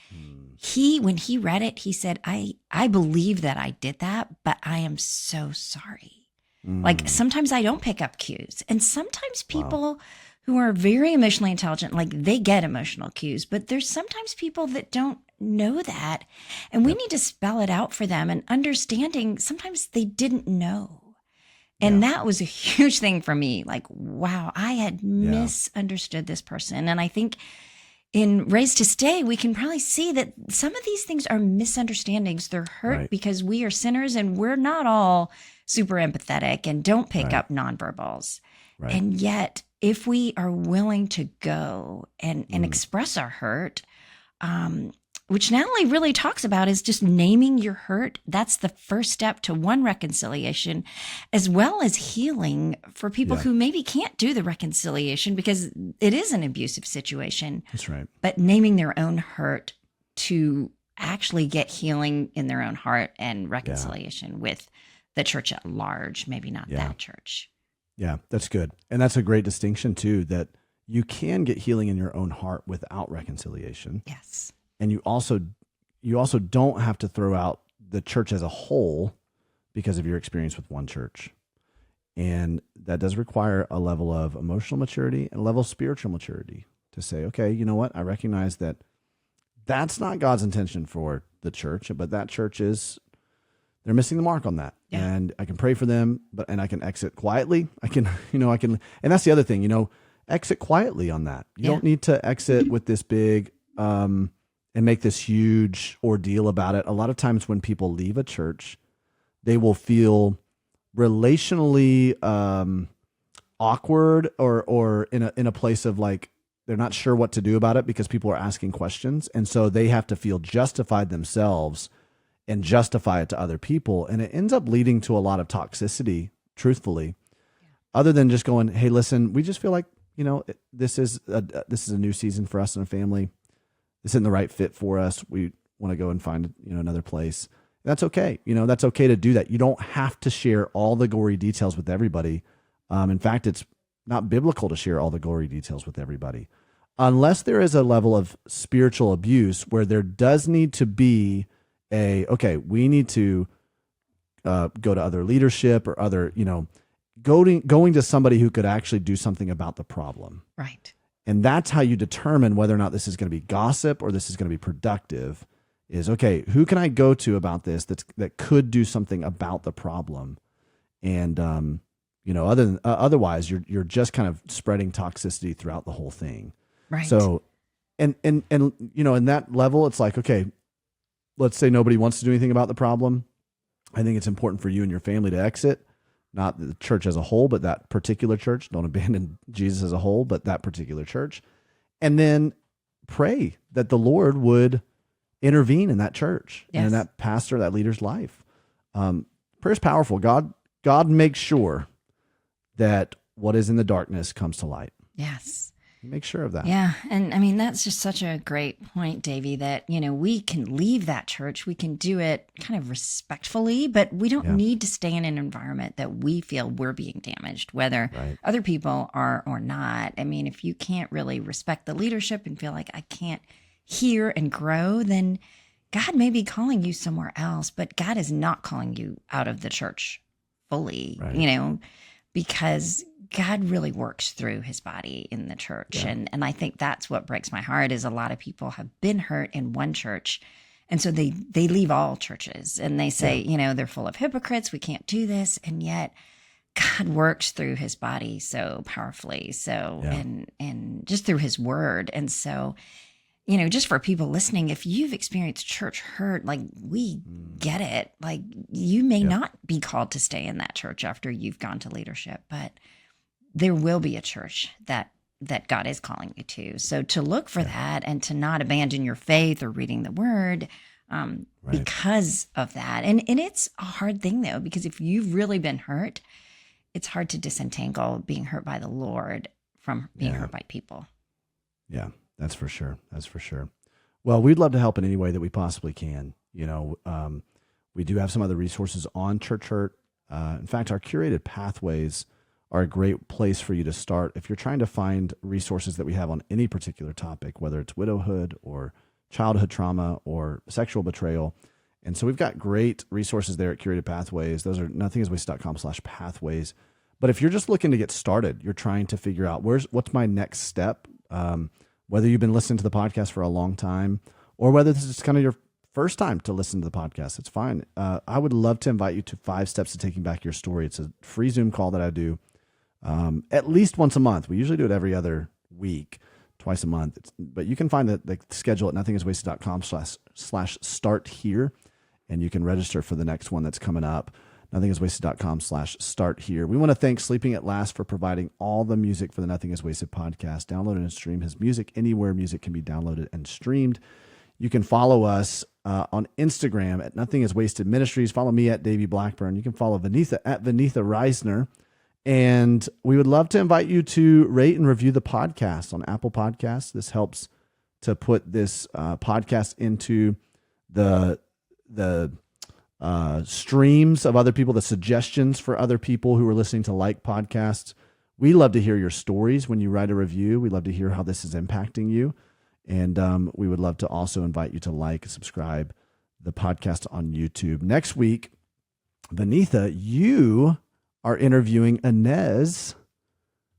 [SPEAKER 2] when he read it, he said, I believe that I did that, but I am so sorry. Like, sometimes I don't pick up cues. And sometimes people who are very emotionally intelligent, like, they get emotional cues, but there's sometimes people that don't know that. And we need to spell it out for them, and understanding sometimes they didn't know. And that was a huge thing for me. Like, wow, I had misunderstood this person. And I think in Raised to Stay, we can probably see that some of these things are misunderstandings. They're hurt because we are sinners, and we're not all super empathetic and don't pick up nonverbals. Right. And yet, if we are willing to go and express our hurt, which Natalie really talks about, is just naming your hurt. That's the first step to one, reconciliation, as well as healing for people who maybe can't do the reconciliation because it is an abusive situation.
[SPEAKER 1] That's right.
[SPEAKER 2] But naming their own hurt to actually get healing in their own heart and reconciliation with the church at large, maybe not that church.
[SPEAKER 1] Yeah, that's good. And that's a great distinction too, that you can get healing in your own heart without reconciliation.
[SPEAKER 2] Yes.
[SPEAKER 1] And you also don't have to throw out the church as a whole because of your experience with one church. And that does require a level of emotional maturity and a level of spiritual maturity to say, okay, you know what? I recognize that that's not God's intention for the church, but that church they're missing the mark on that. Yeah. And I can pray for them, and I can exit quietly. And that's the other thing, exit quietly on that. You don't need to exit with this big, and make this huge ordeal about it. A lot of times when people leave a church, they will feel relationally awkward or in a place of like they're not sure what to do about it because people are asking questions, and so they have to feel justified themselves and justify it to other people, and it ends up leading to a lot of toxicity. Truthfully, other than just going, "Hey, listen, we just feel like this is a new season for us and a family. This isn't the right fit for us. We want to go and find, another place." That's okay. That's okay to do that. You don't have to share all the gory details with everybody. In fact, it's not biblical to share all the gory details with everybody, unless there is a level of spiritual abuse where there does need to be we need to go to other leadership or other, going to somebody who could actually do something about the problem.
[SPEAKER 2] Right.
[SPEAKER 1] And that's how you determine whether or not this is going to be gossip or this is going to be productive. Is okay, who can I go to about this that could do something about the problem? And otherwise you're just kind of spreading toxicity throughout the whole thing.
[SPEAKER 2] Right.
[SPEAKER 1] So and in that level, it's like, okay, let's say nobody wants to do anything about the problem. I think it's important for you and your family to exit. Not the church as a whole, but that particular church. Don't abandon Jesus as a whole, but that particular church. And then pray that the Lord would intervene in that church and in that pastor, that leader's life. Prayer is powerful. God makes sure that what is in the darkness comes to light.
[SPEAKER 2] Yes.
[SPEAKER 1] Make sure of that.
[SPEAKER 2] Yeah. And I mean, that's just such a great point, Davey, that, we can leave that church. We can do it kind of respectfully, but we don't need to stay in an environment that we feel we're being damaged, whether other people are or not. I mean, if you can't really respect the leadership and feel like I can't hear and grow, then God may be calling you somewhere else, but God is not calling you out of the church fully, because God really works through his body in the church. Yeah. And I think that's what breaks my heart is a lot of people have been hurt in one church. And so they leave all churches and they say, they're full of hypocrites. We can't do this. And yet God works through his body so powerfully. So, and just through his word. And so, just for people listening, if you've experienced church hurt, like we get it, like you may not be called to stay in that church after you've gone to leadership, but there will be a church that God is calling you to. So to look for that and to not abandon your faith or reading the word because of that. And it's a hard thing though, because if you've really been hurt, it's hard to disentangle being hurt by the Lord from being hurt by people.
[SPEAKER 1] Yeah, that's for sure. That's for sure. Well, we'd love to help in any way that we possibly can. We do have some other resources on Church Hurt. In fact, our curated pathways are a great place for you to start if you're trying to find resources that we have on any particular topic, whether it's widowhood or childhood trauma or sexual betrayal. And so we've got great resources there at Curated Pathways. Those are nothingiswasted.com/pathways. But if you're just looking to get started, you're trying to figure out what's my next step, whether you've been listening to the podcast for a long time or whether this is kind of your first time to listen to the podcast, it's fine. I would love to invite you to 5 Steps to Taking Back Your Story. It's a free Zoom call that I do at least once a month. We usually do it every other week, twice a month. But you can find the schedule at nothingiswasted.com/start here, and you can register for the next one that's coming up. nothingiswasted.com/start here. We want to thank Sleeping at Last for providing all the music for the Nothing is Wasted podcast. Download and stream his music anywhere music can be downloaded and streamed. You can follow us on Instagram at Nothing is Wasted Ministries. Follow me at Davey Blackburn. You can follow Vanitha at Vanitha Reisner. And we would love to invite you to rate and review the podcast on Apple Podcasts. This helps to put this podcast into the streams of other people, the suggestions for other people who are listening to like podcasts. We love to hear your stories when you write a review. We love to hear how this is impacting you. And we would love to also invite you to like, subscribe the podcast on YouTube. Next week, Vanitha, you are interviewing Inez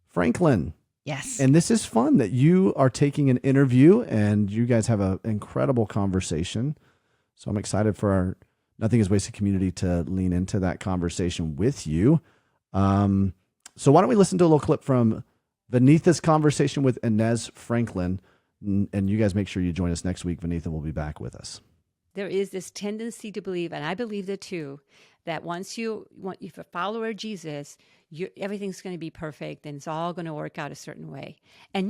[SPEAKER 1] Franklin.
[SPEAKER 2] Yes.
[SPEAKER 1] And this is fun that you are taking an interview and you guys have an incredible conversation. So I'm excited for our Nothing is Wasted community to lean into that conversation with you. So why don't we listen to a little clip from Vanitha's conversation with Inez Franklin, and you guys make sure you join us next week. Vanitha will be back with us.
[SPEAKER 4] There is this tendency to believe, and I believe it too, that if you're a follower of Jesus, everything's going to be perfect and it's all going to work out a certain way. And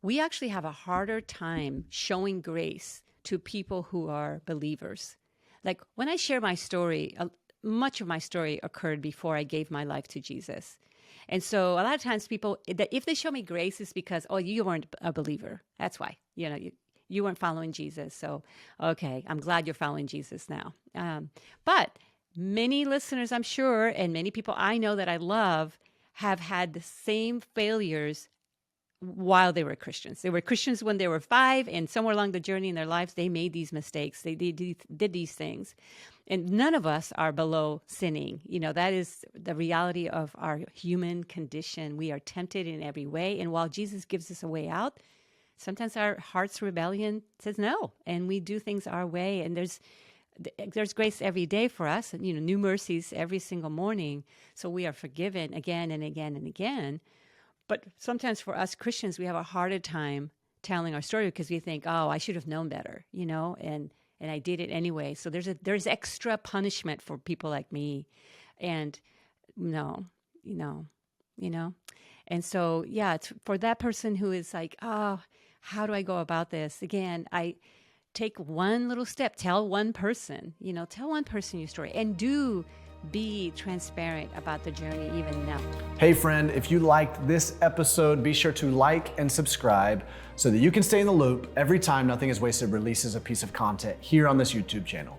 [SPEAKER 4] we actually have a harder time showing grace to people who are believers. Like when I share my story, much of my story occurred before I gave my life to Jesus. And so a lot of times people, if they show me grace, it's because, you weren't a believer. That's why, you weren't following Jesus. So, okay, I'm glad you're following Jesus now. But many listeners, I'm sure, and many people I know that I love have had the same failures while they were Christians. They were Christians when they were 5, and somewhere along the journey in their lives, they made these mistakes. They did these things. And none of us are below sinning. That is the reality of our human condition. We are tempted in every way. And while Jesus gives us a way out, sometimes our heart's rebellion says no, and we do things our way. And there's grace every day for us, and new mercies every single morning. So we are forgiven again and again and again. But sometimes for us Christians, we have a harder time telling our story because we think, I should have known better, and I did it anyway. So there's extra punishment for people like me. And no. And so, it's for that person who is like, how do I go about this? Again, I take one little step, tell one person your story, and do be transparent about the journey even now.
[SPEAKER 1] Hey friend, if you liked this episode, be sure to like and subscribe so that you can stay in the loop every time Nothing is Wasted releases a piece of content here on this YouTube channel.